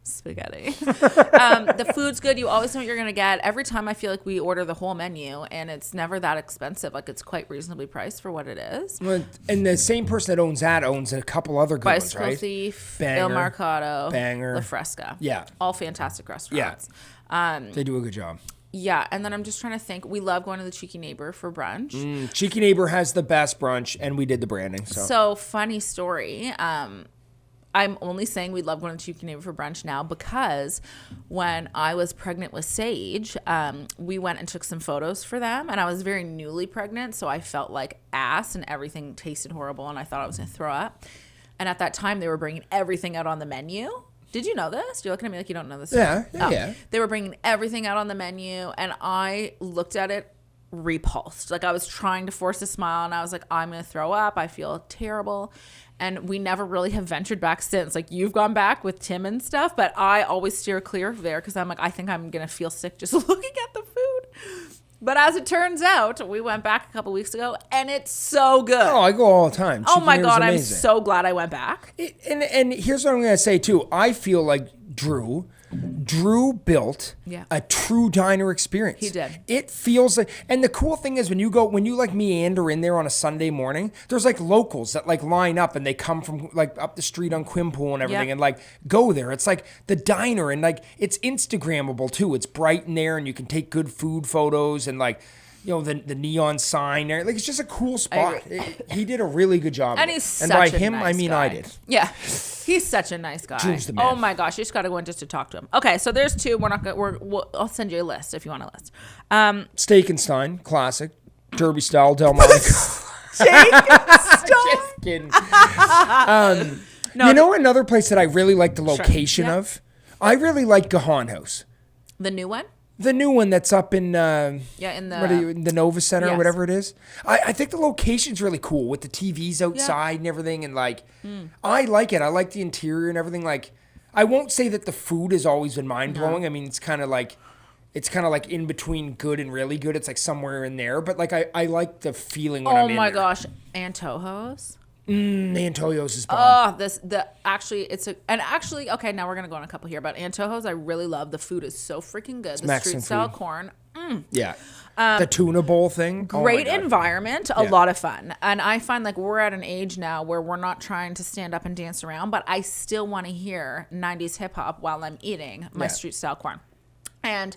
Spaghetti. The food's good. You always know what you're going to get. Every time I feel like we order the whole menu, and it's never that expensive. Like, it's quite reasonably priced for what it is.
Well, and the same person that owns that owns a couple other good ones, right?
Bicycle Thief,
Banger,
Il Mercato,
Banger,
La Fresca.
Yeah.
All fantastic restaurants.
Yeah. They do a good job.
Yeah, and then I'm just trying to think. We love going to the Cheeky Neighbor for brunch.
Cheeky Neighbor has the best brunch, and we did the branding.
So funny story. I'm only saying we love going to Cheeky Neighbor for brunch now because when I was pregnant with Sage, we went and took some photos for them, and I was very newly pregnant, so I felt like ass, and everything tasted horrible, and I thought I was going to throw up. And at that time, they were bringing everything out on the menu. Did you know this? You're looking at me like you don't know this.
Yeah.
They were bringing everything out on the menu, and I looked at it repulsed. Like, I was trying to force a smile, and I was like, I'm going to throw up. I feel terrible. And we never really have ventured back since. Like, you've gone back with Tim and stuff, but I always steer clear of there because I'm like, I think I'm going to feel sick just looking at the food. But as it turns out, we went back a couple weeks ago, and it's so good.
Oh, I go all the time.
Oh my God, I'm so glad I went back.
And here's what I'm going to say, too. I feel like Drew built a true diner experience.
He did.
It feels like, and the cool thing is when you like meander in there on a Sunday morning, there's like locals that like line up and they come from like up the street on Quimpool and everything and like go there. It's like the diner and like it's Instagrammable too. It's bright in there and you can take good food photos and like, you know, the neon sign there. Like, it's just a cool spot. He did a really good job.
And he's such
and by
a
him,
nice
I mean
guy.
I did.
Yeah. He's such a nice guy.
Drew's the man.
Oh my gosh. You just got to go in just to talk to him. Okay. So there's two. I'll send you a list if you want a list.
Steak and Stein, classic. Derby style, Del Monte.
Steak and Stein.
Just kidding. You know another place that I really like the location of? I really like Gahan House.
The new one?
The new one that's up in
in
the Nova Center or whatever it is. I think the location's really cool with the TVs outside and everything, and like I like it. I like the interior and everything. Like, I won't say that the food has always been mind blowing. I mean, it's kind of like in between good and really good. It's like somewhere in there, but like I like the feeling when I'm in there.
Oh my gosh, Antojo's.
Antojo's is bomb.
Okay, now we're gonna go on a couple here, but Antojo's I really love. The food is so freaking good.
It's
the
Mexican
street style
food.
corn.
Yeah. The tuna bowl thing.
Great environment, a lot of fun. And I find like we're at an age now where we're not trying to stand up and dance around, but I still want to hear 90s hip hop while I'm eating my street style corn. And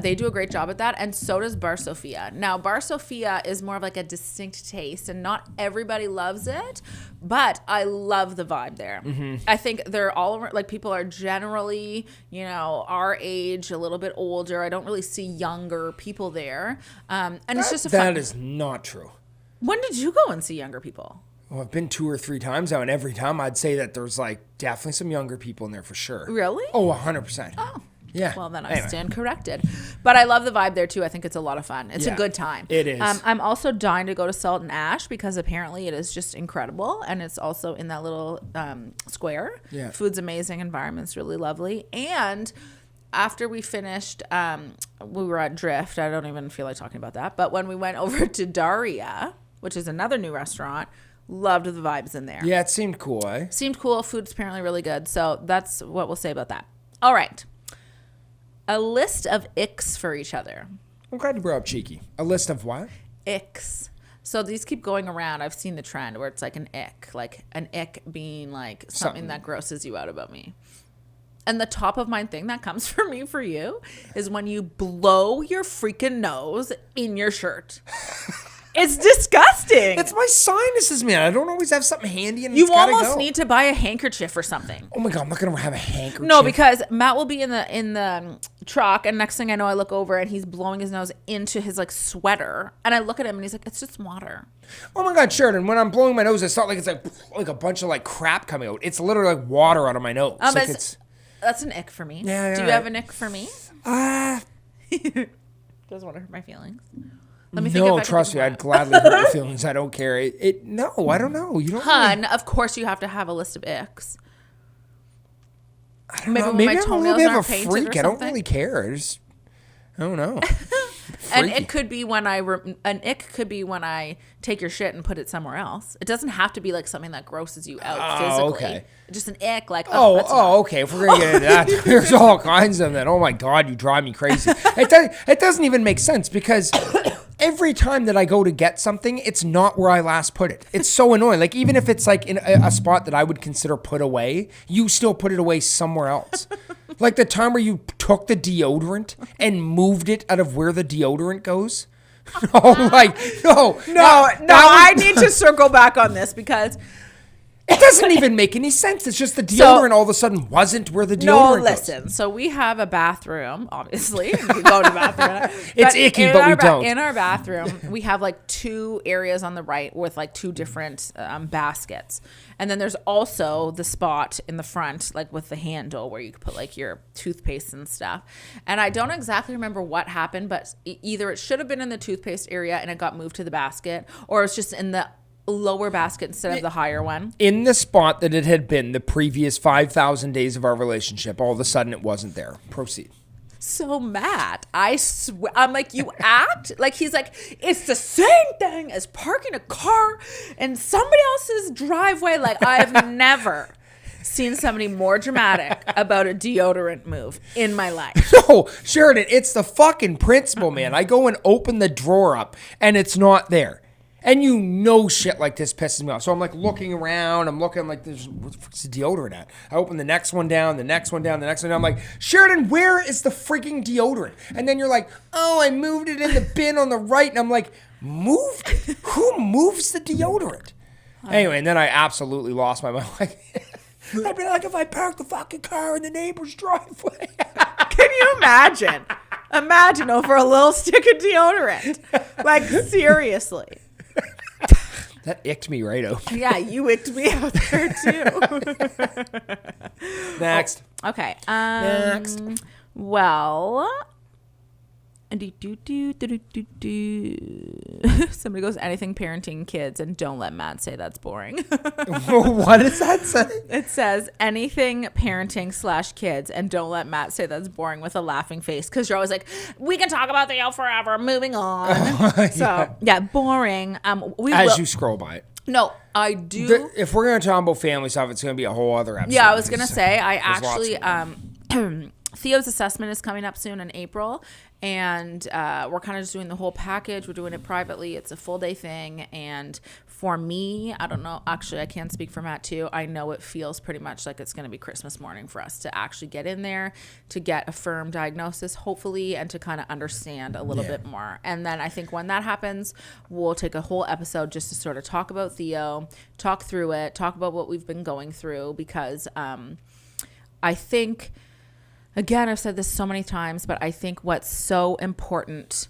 they do a great job at that. And so does Bar Sofia. Now, Bar Sofia is more of like a distinct taste and not everybody loves it, but I love the vibe there. Mm-hmm. I think they're all like people are generally, our age, a little bit older. I don't really see younger people there. And it's just
That is not true.
When did you go and see younger people?
Well, I've been 2 or 3 times now, and every time I'd say that there's like definitely some younger people in there for sure.
Really?
Oh, 100%.
Oh.
Yeah.
Well, then I stand corrected. But I love the vibe there, too. I think it's a lot of fun. It's a good time.
It is.
I'm also dying to go to Salt and Ash because apparently it is just incredible. And it's also in that little square.
Yeah.
Food's amazing. Environment's really lovely. And after we finished, we were at Drift. I don't even feel like talking about that. But when we went over to Daria, which is another new restaurant, loved the vibes in there.
Yeah, it seemed cool, eh?
Seemed cool. Food's apparently really good. So that's what we'll say about that. All right. A list of icks for each other.
I'm glad you brought up cheeky. A list of what?
Icks. So these keep going around. I've seen the trend where it's like an ick being like something that grosses you out about me. And the top of mind thing that comes for me for you is when you blow your freaking nose in your shirt. It's disgusting.
It's my sinuses, man. I don't always have something handy, and
you almost need to buy a handkerchief or something.
Oh my god, I'm not gonna have a handkerchief.
No, because Matt will be in the truck, and next thing I know, I look over and he's blowing his nose into his like sweater, and I look at him and he's like, "It's just water."
Oh my god, Sheridan, when I'm blowing my nose, it's not like it's like a bunch of like crap coming out. It's literally like water out of my nose.
That's an ick for me.
Yeah,
Do you have an ick for me?
Doesn't
want to hurt my feelings.
Let me think. No, trust me, I'd gladly hurt your feelings. I don't care. No, I don't know. You don't.
Hun, of course you have to have a list of icks.
I don't know. Maybe I'm a little bit of a freak. I don't really care. I don't know.
An ick could be when I take your shit and put it somewhere else. It doesn't have to be like something that grosses you out physically. Okay. Just an ick, like
okay. If we're gonna get into that, there's all kinds of them. Oh my god, you drive me crazy. It doesn't even make sense because every time that I go to get something, it's not where I last put it. It's so annoying. Like even if it's like in a spot that I would consider put away, you still put it away somewhere else. Like the time where you took the deodorant and moved it out of where the deodorant goes. No.
I need to circle back on this because
it doesn't even make any sense. It's just the deodorant all of a sudden wasn't where the deodorant goes.
Listen. So we have a bathroom, obviously. We go to the bathroom.
It's icky, but we don't.
In our bathroom, we have like 2 areas on the right with like 2 different baskets. And then there's also the spot in the front, like with the handle where you could put like your toothpaste and stuff. And I don't exactly remember what happened, but either it should have been in the toothpaste area and it got moved to the basket, or it's just in the lower basket instead of the higher one.
In the spot that it had been the previous 5,000 days of our relationship, all of a sudden it wasn't there. Proceed.
So mad. I swear. I'm like, you act like he's like, it's the same thing as parking a car in somebody else's driveway. Like I've never seen somebody more dramatic about a deodorant move in my life.
No, Sheridan, it's the fucking principle, man. I go and open the drawer up and it's not there. And shit like this pisses me off. So I'm like looking around. I'm looking like, what's the deodorant at? I open the next one down, the next one down, the next one down. I'm like, Sheridan, where is the freaking deodorant? And then you're like, oh, I moved it in the bin on the right. And I'm like, moved it? Who moves the deodorant? Anyway, and then I absolutely lost my mind. I'd be like, if I parked the fucking car in the neighbor's driveway.
Can you imagine? Imagine over a little stick of deodorant. Like, seriously.
That icked me right out.
Yeah, you icked me out there too.
Next.
Okay.
Next.
Well, somebody goes, anything parenting kids, and don't let Matt say that's boring.
What does that say?
It says anything parenting / kids, and don't let Matt say that's boring with a laughing face, because you're always like, we can talk about the forever, moving on. So yeah, boring.
You scroll by it.
No, I do.
If we're going to talk about family stuff, it's going to be a whole other episode.
Yeah, I was going to say, I actually, Theo's assessment is coming up soon in April, and we're kind of just doing the whole package. We're doing it privately. It's a full day thing, and for me, I don't know. Actually, I can speak for Matt too. I know it feels pretty much like it's going to be Christmas morning for us to actually get in there, to get a firm diagnosis, hopefully, and to kind of understand a little bit more. And then I think when that happens, we'll take a whole episode just to sort of talk about Theo, talk through it, talk about what we've been going through, because I think, again, I've said this so many times, but I think what's so important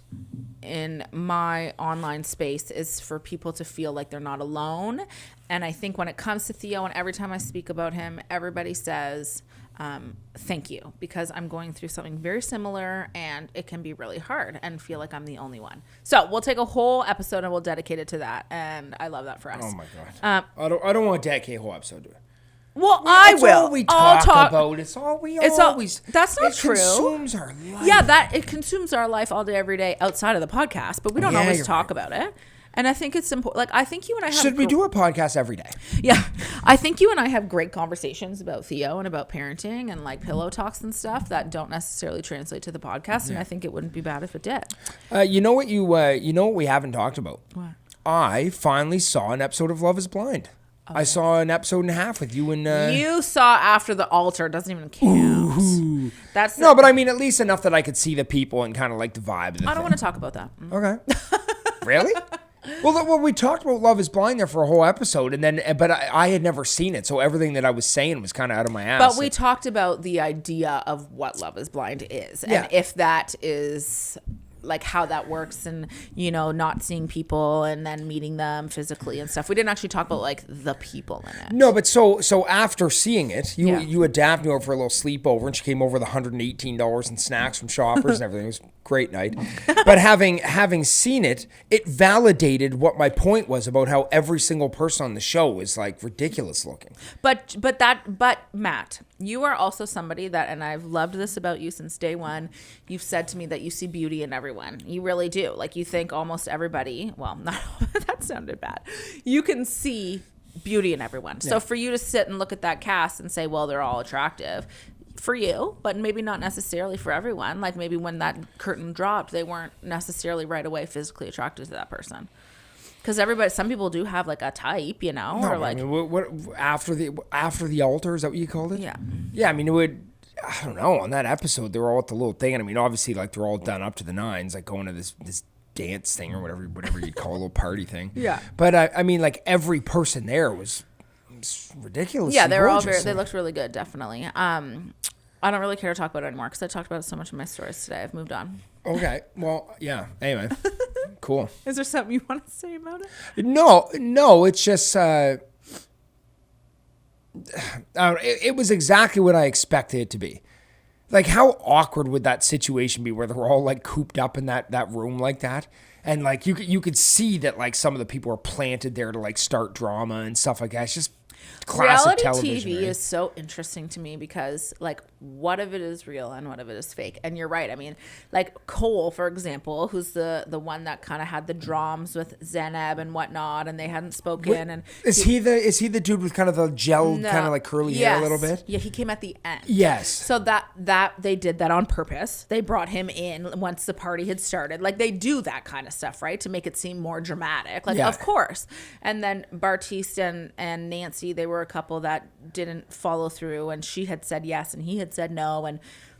in my online space is for people to feel like they're not alone. And I think when it comes to Theo, and every time I speak about him, everybody says, thank you, because I'm going through something very similar and it can be really hard and feel like I'm the only one. So we'll take a whole episode and we'll dedicate it to that. And I love that for us.
Oh my God. I don't want to dedicate a whole episode to it.
Well, I will.
All we talk about. It's all we always.
That's not true.
It consumes our life.
Yeah, it consumes our life all day, every day, outside of the podcast. But we don't always talk about it. And I think it's important. Like, I think you and I have.
Should we do a podcast every day?
Yeah, I think you and I have great conversations about Theo and about parenting and like pillow talks and stuff that don't necessarily translate to the podcast. And I think it wouldn't be bad if it did.
You know what we haven't talked about?
What?
I finally saw an episode of Love Is Blind. I saw an episode and a half with you and...
You saw After the Altar. It doesn't even count.
Ooh. No, but I mean, at least enough that I could see the people and kind of like the vibe of the
I don't want to talk about that.
Okay. Really? Well, we talked about Love Is Blind there for a whole episode, and then, but I had never seen it, so everything that I was saying was kind of out of my ass.
But we talked about the idea of what Love Is Blind is, and if that is... like how that works, and not seeing people and then meeting them physically and stuff. We didn't actually talk about like the people in it.
No, but so after seeing it, you had Daphne over for a little sleepover, and she came over with $118 in snacks from Shoppers and everything. It was a great night. But having seen it, it validated what my point was about how every single person on the show was like ridiculous looking.
But Matt, you are also somebody that, and I've loved this about you since day one, you've said to me that you see beauty in everyone. You really do. Like, you think almost everybody, well, not, that sounded bad. You can see beauty in everyone. Yeah. So for you to sit and look at that cast and say, well, they're all attractive, for you, but maybe not necessarily for everyone. Like, maybe when that curtain dropped, they weren't necessarily right away physically attracted to that person. Because some people do have like a type,
No,
or like,
I mean, what after the altar, is that what you called it?
Yeah.
Yeah, I mean, it would. I don't know. On that episode, they were all at the little thing, and I mean, obviously, like they're all done up to the nines, like going to this dance thing or whatever you'd call a little party thing.
Yeah.
But I mean, like every person there was ridiculous.
Yeah, they were all they looked really good, definitely. I don't really care to talk about it anymore because I talked about it so much in my stories today. I've moved on. Okay.
Well, yeah. Anyway, cool.
Is there something you want to say about it?
No. It's just it was exactly what I expected it to be. Like, how awkward would that situation be where they're all like cooped up in that room like that? And like you could see that like some of the people are planted there to like start drama and stuff like that. It's just classic television.
Reality TV is so interesting to me because like what of it is real and what of it is fake. And you're right. I mean, like Cole, for example, who's the one that kind of had the drums with Zeneb and whatnot, and they hadn't spoken. And
is he the dude with kind of the gel kind of like curly hair a little bit?
Yeah, he came at the end.
Yes.
So that they did that on purpose. They brought him in once the party had started. Like, they do that kind of stuff, right, to make it seem more dramatic. Like, of course. And then Bartiste and Nancy, they were a couple that didn't follow through, and she had said yes and he had said no. And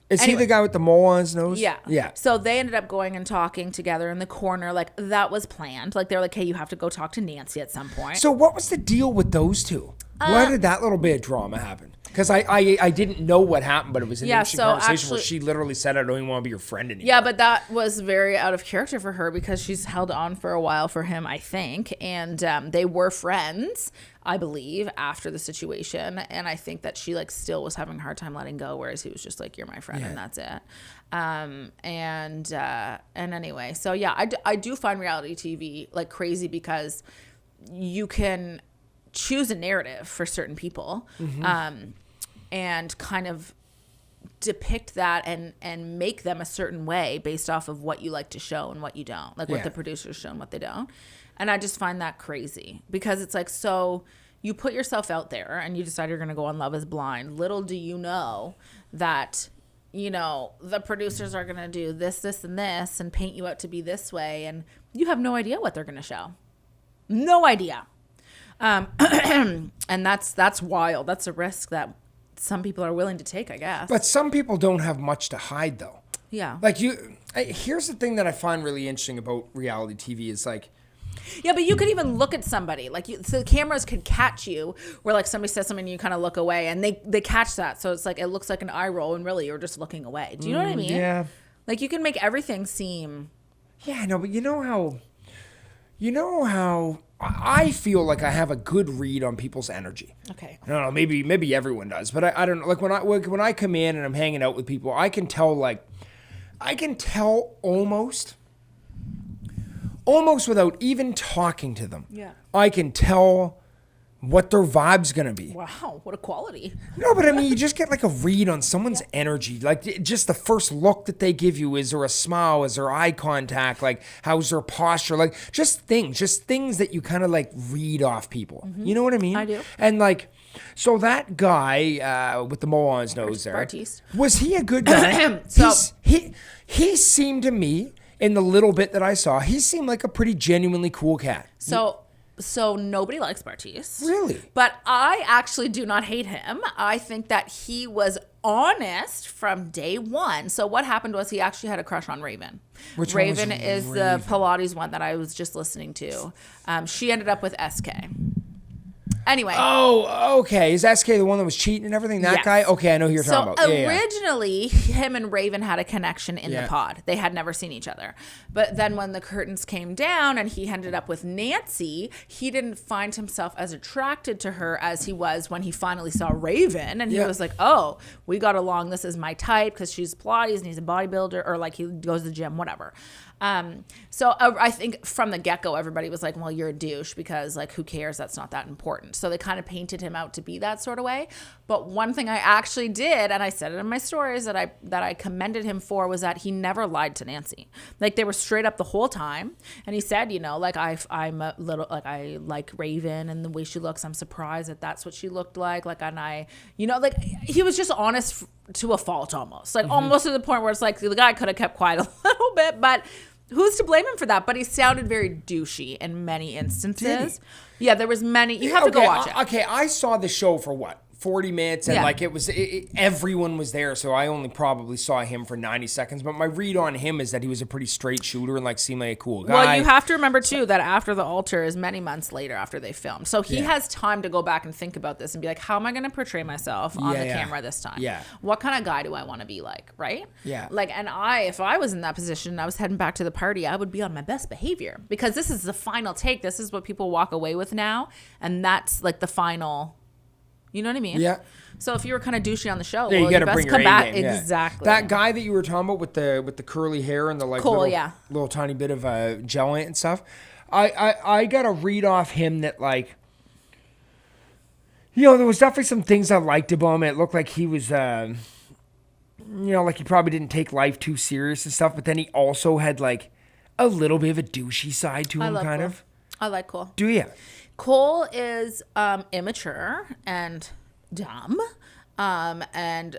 is he the guy with the mole on his nose?
Yeah. So they ended up going and talking together in the corner. Like, that was planned. Like, they're like, hey, you have to go talk to Nancy at some point.
So what was the deal with those two? Why did that little bit of drama happen? Because I didn't know what happened, but it was an interesting conversation where she literally said, I don't even want to be your friend anymore.
Yeah, but that was very out of character for her because she's held on for a while for him, I think. And they were friends, I believe, after the situation. And I think that she like still was having a hard time letting go, whereas he was just like, you're my friend and that's it. And anyway, so yeah, I do find reality TV like crazy because you can choose a narrative for certain people and kind of depict that and make them a certain way based off of what you like to show and what you don't, like what the producers show and what they don't. And I just find that crazy because it's like, so you put yourself out there and you decide you're going to go on Love is Blind. Little do you know that, you know, the producers are going to do this, and this and paint you out to be this way. And you have no idea what they're going to show. No idea. And that's wild. That's a risk that some people are willing to take, I guess.
But some people don't have much to hide, though.
Yeah.
Like here's the thing that I find really interesting about reality TV is like,
yeah, but you could even look at somebody. Like, so the cameras could catch you where, like, somebody says something and you kind of look away. And they catch that. So it's like, it looks like an eye roll and really you're just looking away. Do you know what I mean?
Yeah.
Like, you can make everything seem...
Yeah, I know, but you know how I feel like I have a good read on people's energy.
Okay.
I don't know, maybe everyone does. But I don't know. Like, when I come in and I'm hanging out with people, I can tell almost without even talking to them.
Yeah.
I can tell what their vibe's going to be.
Wow, what a quality.
No, but I mean, you just get like a read on someone's energy. Like just the first look that they give you. Is there a smile? Is there eye contact? Like how's their posture? Like just things that you kind of like read off people. Mm-hmm. You know what I mean?
I do.
And like, so that guy with the mole on his nose there.
Bartiste.
Was he a good guy?
So
he seemed to me, in the little bit that I saw, he seemed like a pretty genuinely cool cat.
So nobody likes Bartiste.
Really?
But I actually do not hate him. I think that he was honest from day one. So what happened was he actually had a crush on Raven.
Which
Raven
one was
is
Raven?
the Pilates one that I was just listening to. She ended up with SK. Anyway.
Oh, okay. Is SK the one that was cheating and everything? That
Yes.
guy? Okay, I know who you're talking about. Yeah,
originally, him and Raven had a connection in the pod. They had never seen each other. But then when the curtains came down and he ended up with Nancy, he didn't find himself as attracted to her as he was when he finally saw Raven. And he was like, oh, we got along. This is my type because she's Pilates and he's a bodybuilder, or like he goes to the gym, whatever. So I think from the get-go, everybody was like, well, you're a douche because like, who cares? That's not that important. So they kind of painted him out to be that sort of way. But one thing I actually did, and I said it in my stories that I commended him for, was that he never lied to Nancy. Like they were straight up the whole time. And he said, you know, like I'm a little, like I like Raven and the way she looks. I'm surprised that that's what she looked like. Like, and I, you know, like he was just honest to a fault almost. Like almost to the point where it's like the guy could have kept quiet a little bit, but who's to blame him for that? But he sounded very douchey in many instances. Yeah, there was many. You have to go watch it.
Okay, I saw the show for what? 40 minutes, and like everyone was there, so I only probably saw him for 90 seconds. But my read on him is that he was a pretty straight shooter and like seemed like a cool guy.
Well, you have to remember too that after the altar is many months later after they filmed, so he has time to go back and think about this and be like, how am I going to portray myself on the camera this time?
Yeah.
What kind of guy do I want to be like? Right?
Yeah.
Like, and if I was in that position and I was heading back to the party, I would be on my best behavior because this is the final take. This is what people walk away with now, and that's like the final. You know what I mean?
Yeah.
So if you were kind of douchey on the show,
you gotta bring your A game.
Exactly.
That guy that you were talking about with the curly hair and the like little tiny bit of gel in it and stuff. I got to read off him that like, you know, there was definitely some things I liked about him. It looked like he was, you know, like he probably didn't take life too serious and stuff. But then he also had like a little bit of a douchey side to him, kind of.
I like Cole.
Do you?
Cole is immature and dumb, and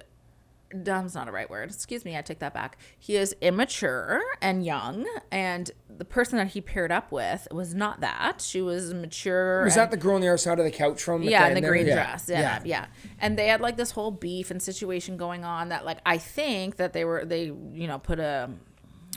dumb's not a right word. Excuse me, I take that back. He is immature and young, and the person that he paired up with was not that. She was mature.
Was that the girl on the other side of the couch from?
Yeah, in the green dress. Yeah. And they had like this whole beef and situation going on that like I think that they you know put a.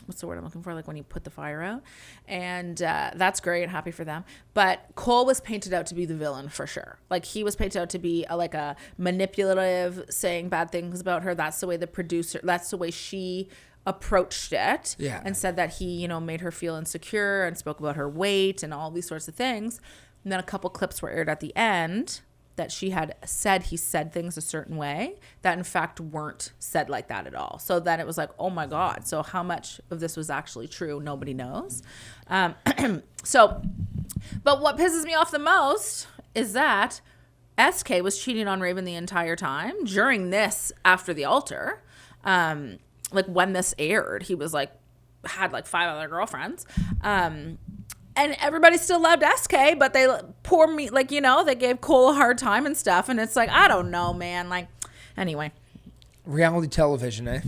What's the word I'm looking for? Like when you put the fire out. And that's great. Happy for them. But Cole was painted out to be the villain for sure. Like he was painted out to be like a manipulative, saying bad things about her. That's the way that's the way she approached it.
Yeah.
And said that he, you know, made her feel insecure and spoke about her weight and all these sorts of things. And then a couple clips were aired at the end that she had said he said things a certain way that in fact weren't said like that at all. So then it was like, oh my God. So how much of this was actually true? Nobody knows. But what pisses me off the most is that SK was cheating on Raven the entire time. During this, after the altar, like when this aired, he was like, had like 5 other girlfriends. And everybody still loved SK, but they poor me, like, you know, they gave Cole a hard time and stuff. And it's like, I don't know, man. Like, anyway.
Reality television, eh?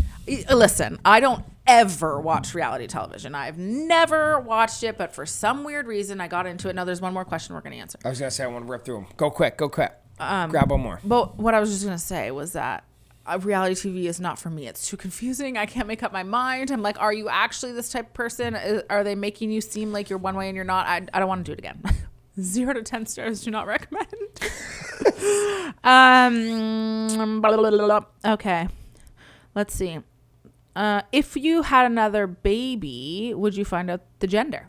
Listen, I don't ever watch reality television. I've never watched it, but for some weird reason, I got into it. Now, there's one more question we're going to answer.
I was going to say, I want to rip through them. Go quick. Grab one more.
But what I was just going to say was that reality TV is not for me. It's too confusing. I can't make up my mind. I'm like, are you actually this type of person? Are they making you seem like you're one way and you're not? I don't want to do it again. 0 to 10 stars. Do not recommend. Okay. Let's see. If you had another baby, would you find out the gender?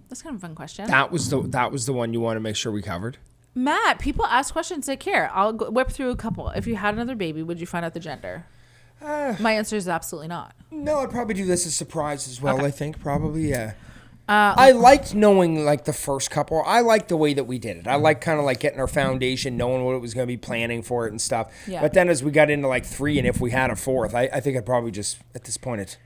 That's kind of a fun question.
That was the one you want to make sure we covered.
Matt, people ask questions. They care. I'll whip through a couple. If you had another baby, would you find out the gender? My answer is absolutely not.
No, I'd probably do this as a surprise as well. Okay. I think probably, yeah.
I
liked knowing like the first couple. I liked the way that we did it. I like kind of like getting our foundation, knowing what it was going to be, planning for it and stuff. Yeah. But then as we got into like 3, and if we had a 4th, I think I'd probably just at this point it.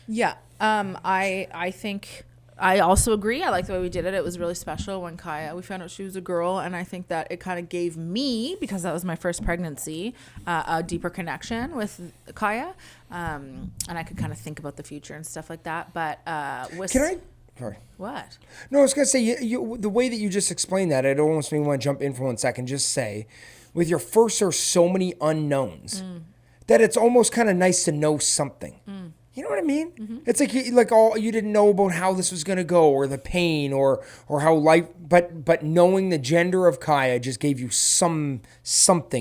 Yeah. I think I also agree. I like the way we did it. It was really special when we found out she was a girl, and I think that it kind of gave me, because that was my first pregnancy, a deeper connection with Kaya, and I could kind of think about the future and stuff like that. But Sorry.
What? No, I was going to say, the way that you just explained that, it almost made me want to jump in for 1 second. Just say, with your first, there's so many unknowns that it's almost kind of nice to know something. You know what I mean? Mm-hmm. It's like all you didn't know about how this was going to go, or the pain, or how life. But knowing the gender of Kaya just gave you something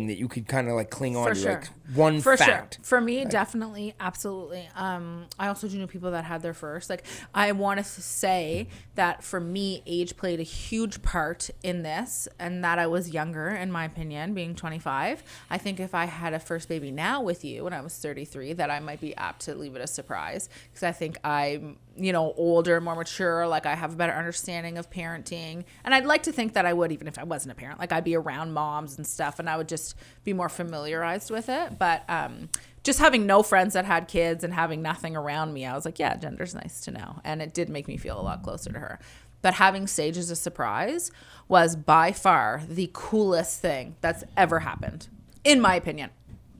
that you could kind of like cling on to,
sure.
like one
for
fact.
Sure. For me, definitely, absolutely. I also do know people that had their first. Like, I want to say that for me, age played a huge part in this, and that I was younger, in my opinion, being 25. I think if I had a first baby now with you when I was 33, that I might be apt to leave it a surprise, because I think I'm, older, more mature, like I have a better understanding of parenting. And I'd like to think that I would, even if I wasn't a parent, like I'd be around moms and stuff, and I would just be more familiarized with it. But just having no friends that had kids and having nothing around me, I was like, yeah, gender's nice to know. And it did make me feel a lot closer to her. But having Sage as a surprise was by far the coolest thing that's ever happened, in my opinion.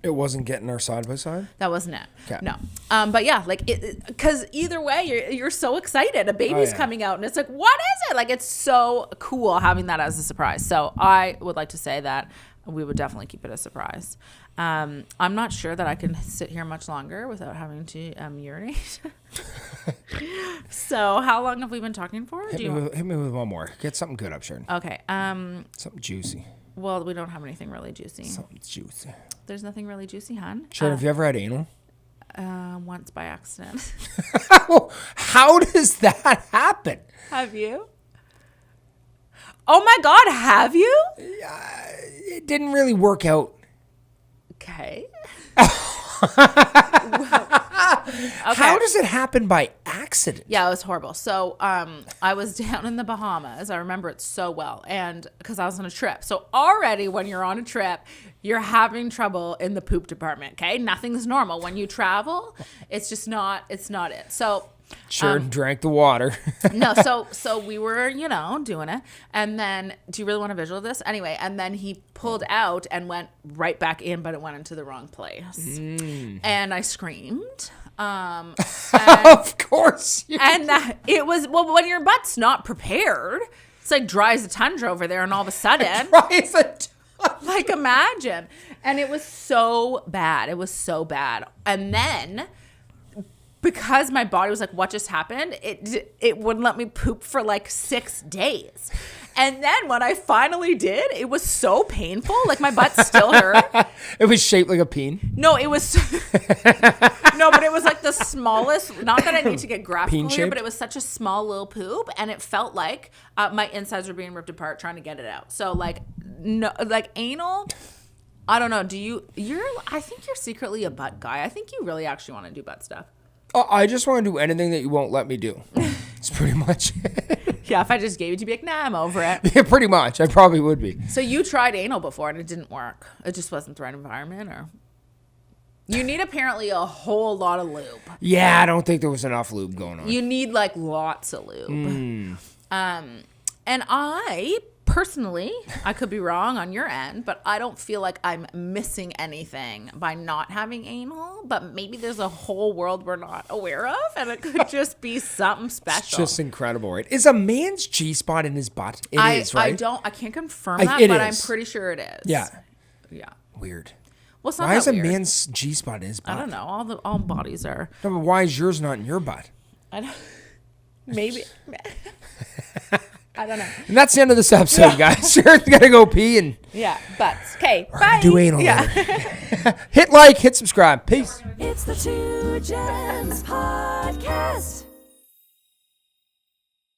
It wasn't getting our side by side?
That wasn't it. Okay. No. But yeah, like, because either way, you're so excited. A baby's coming out, and it's like, what is it? Like, it's so cool having that as a surprise. So I would like to say that we would definitely keep it a surprise. I'm not sure that I can sit here much longer without having to urinate. So how long have we been talking for?
Hit me with one more. Get something good up, Sheridan.
Okay.
Something juicy.
Well, we don't have anything really juicy.
Something juicy.
There's nothing really juicy, hon.
Sheridan, have you ever had anal?
Once by accident.
How does that happen?
Have you? Oh my God, have you?
It didn't really work out.
Okay.
Okay. How does it happen by accident?
Yeah, it was horrible. So I was down in the Bahamas. I remember it so well. And because I was on a trip. So already when you're on a trip, you're having trouble in the poop department. Okay. Nothing's normal. When you travel, it's just not, it's not it. So
drank the water.
No, so we were, doing it. And then, do you really want a visual of this? Anyway, and then he pulled out and went right back in, but it went into the wrong place. And I screamed.
Of course.
And it was, when your butt's not prepared, it's like dry as a tundra over there, and all of a sudden.
Dry as a tundra.
Like, imagine. And it was so bad. It was so bad. And then, because my body was like, what just happened? It wouldn't let me poop for like 6 days. And then when I finally did, it was so painful. Like, my butt still hurt.
It was shaped like a peen?
No, it was... No, but it was like the smallest... Not that I need to get graphical here, but it was such a small little poop. And it felt like my insides were being ripped apart trying to get it out. So, like, no, like anal... I don't know. I think you're secretly a butt guy. I think you really actually want to do butt stuff.
I just want to do anything that you won't let me do. It's pretty much it.
Yeah, if I just gave it to you, be like, nah, I'm over it.
Yeah, pretty much. I probably would be.
So you tried anal before and it didn't work. It just wasn't the right environment, or? You need apparently a whole lot of lube.
Yeah, I don't think there was enough lube going on.
You need like lots of lube. And I personally, I could be wrong on your end, but I don't feel like I'm missing anything by not having anal. But maybe there's a whole world we're not aware of, and it could just be something special.
It's just incredible, right? Is a man's G-spot in his butt? It is, right?
I can't confirm that, but I'm pretty sure it is.
Yeah.
Yeah.
Weird.
Well, it's not
why
that
is a
weird.
man's G-spot in his butt?
I don't know. All bodies are.
No, but why is yours not in your butt?
I don't. Maybe. I don't know.
And that's the end of this episode, guys. Sheridan's got to go pee and...
Yeah, butts. Okay, bye.
Do anal later. Hit like, hit subscribe. Peace.
It's the Two Gems Podcast.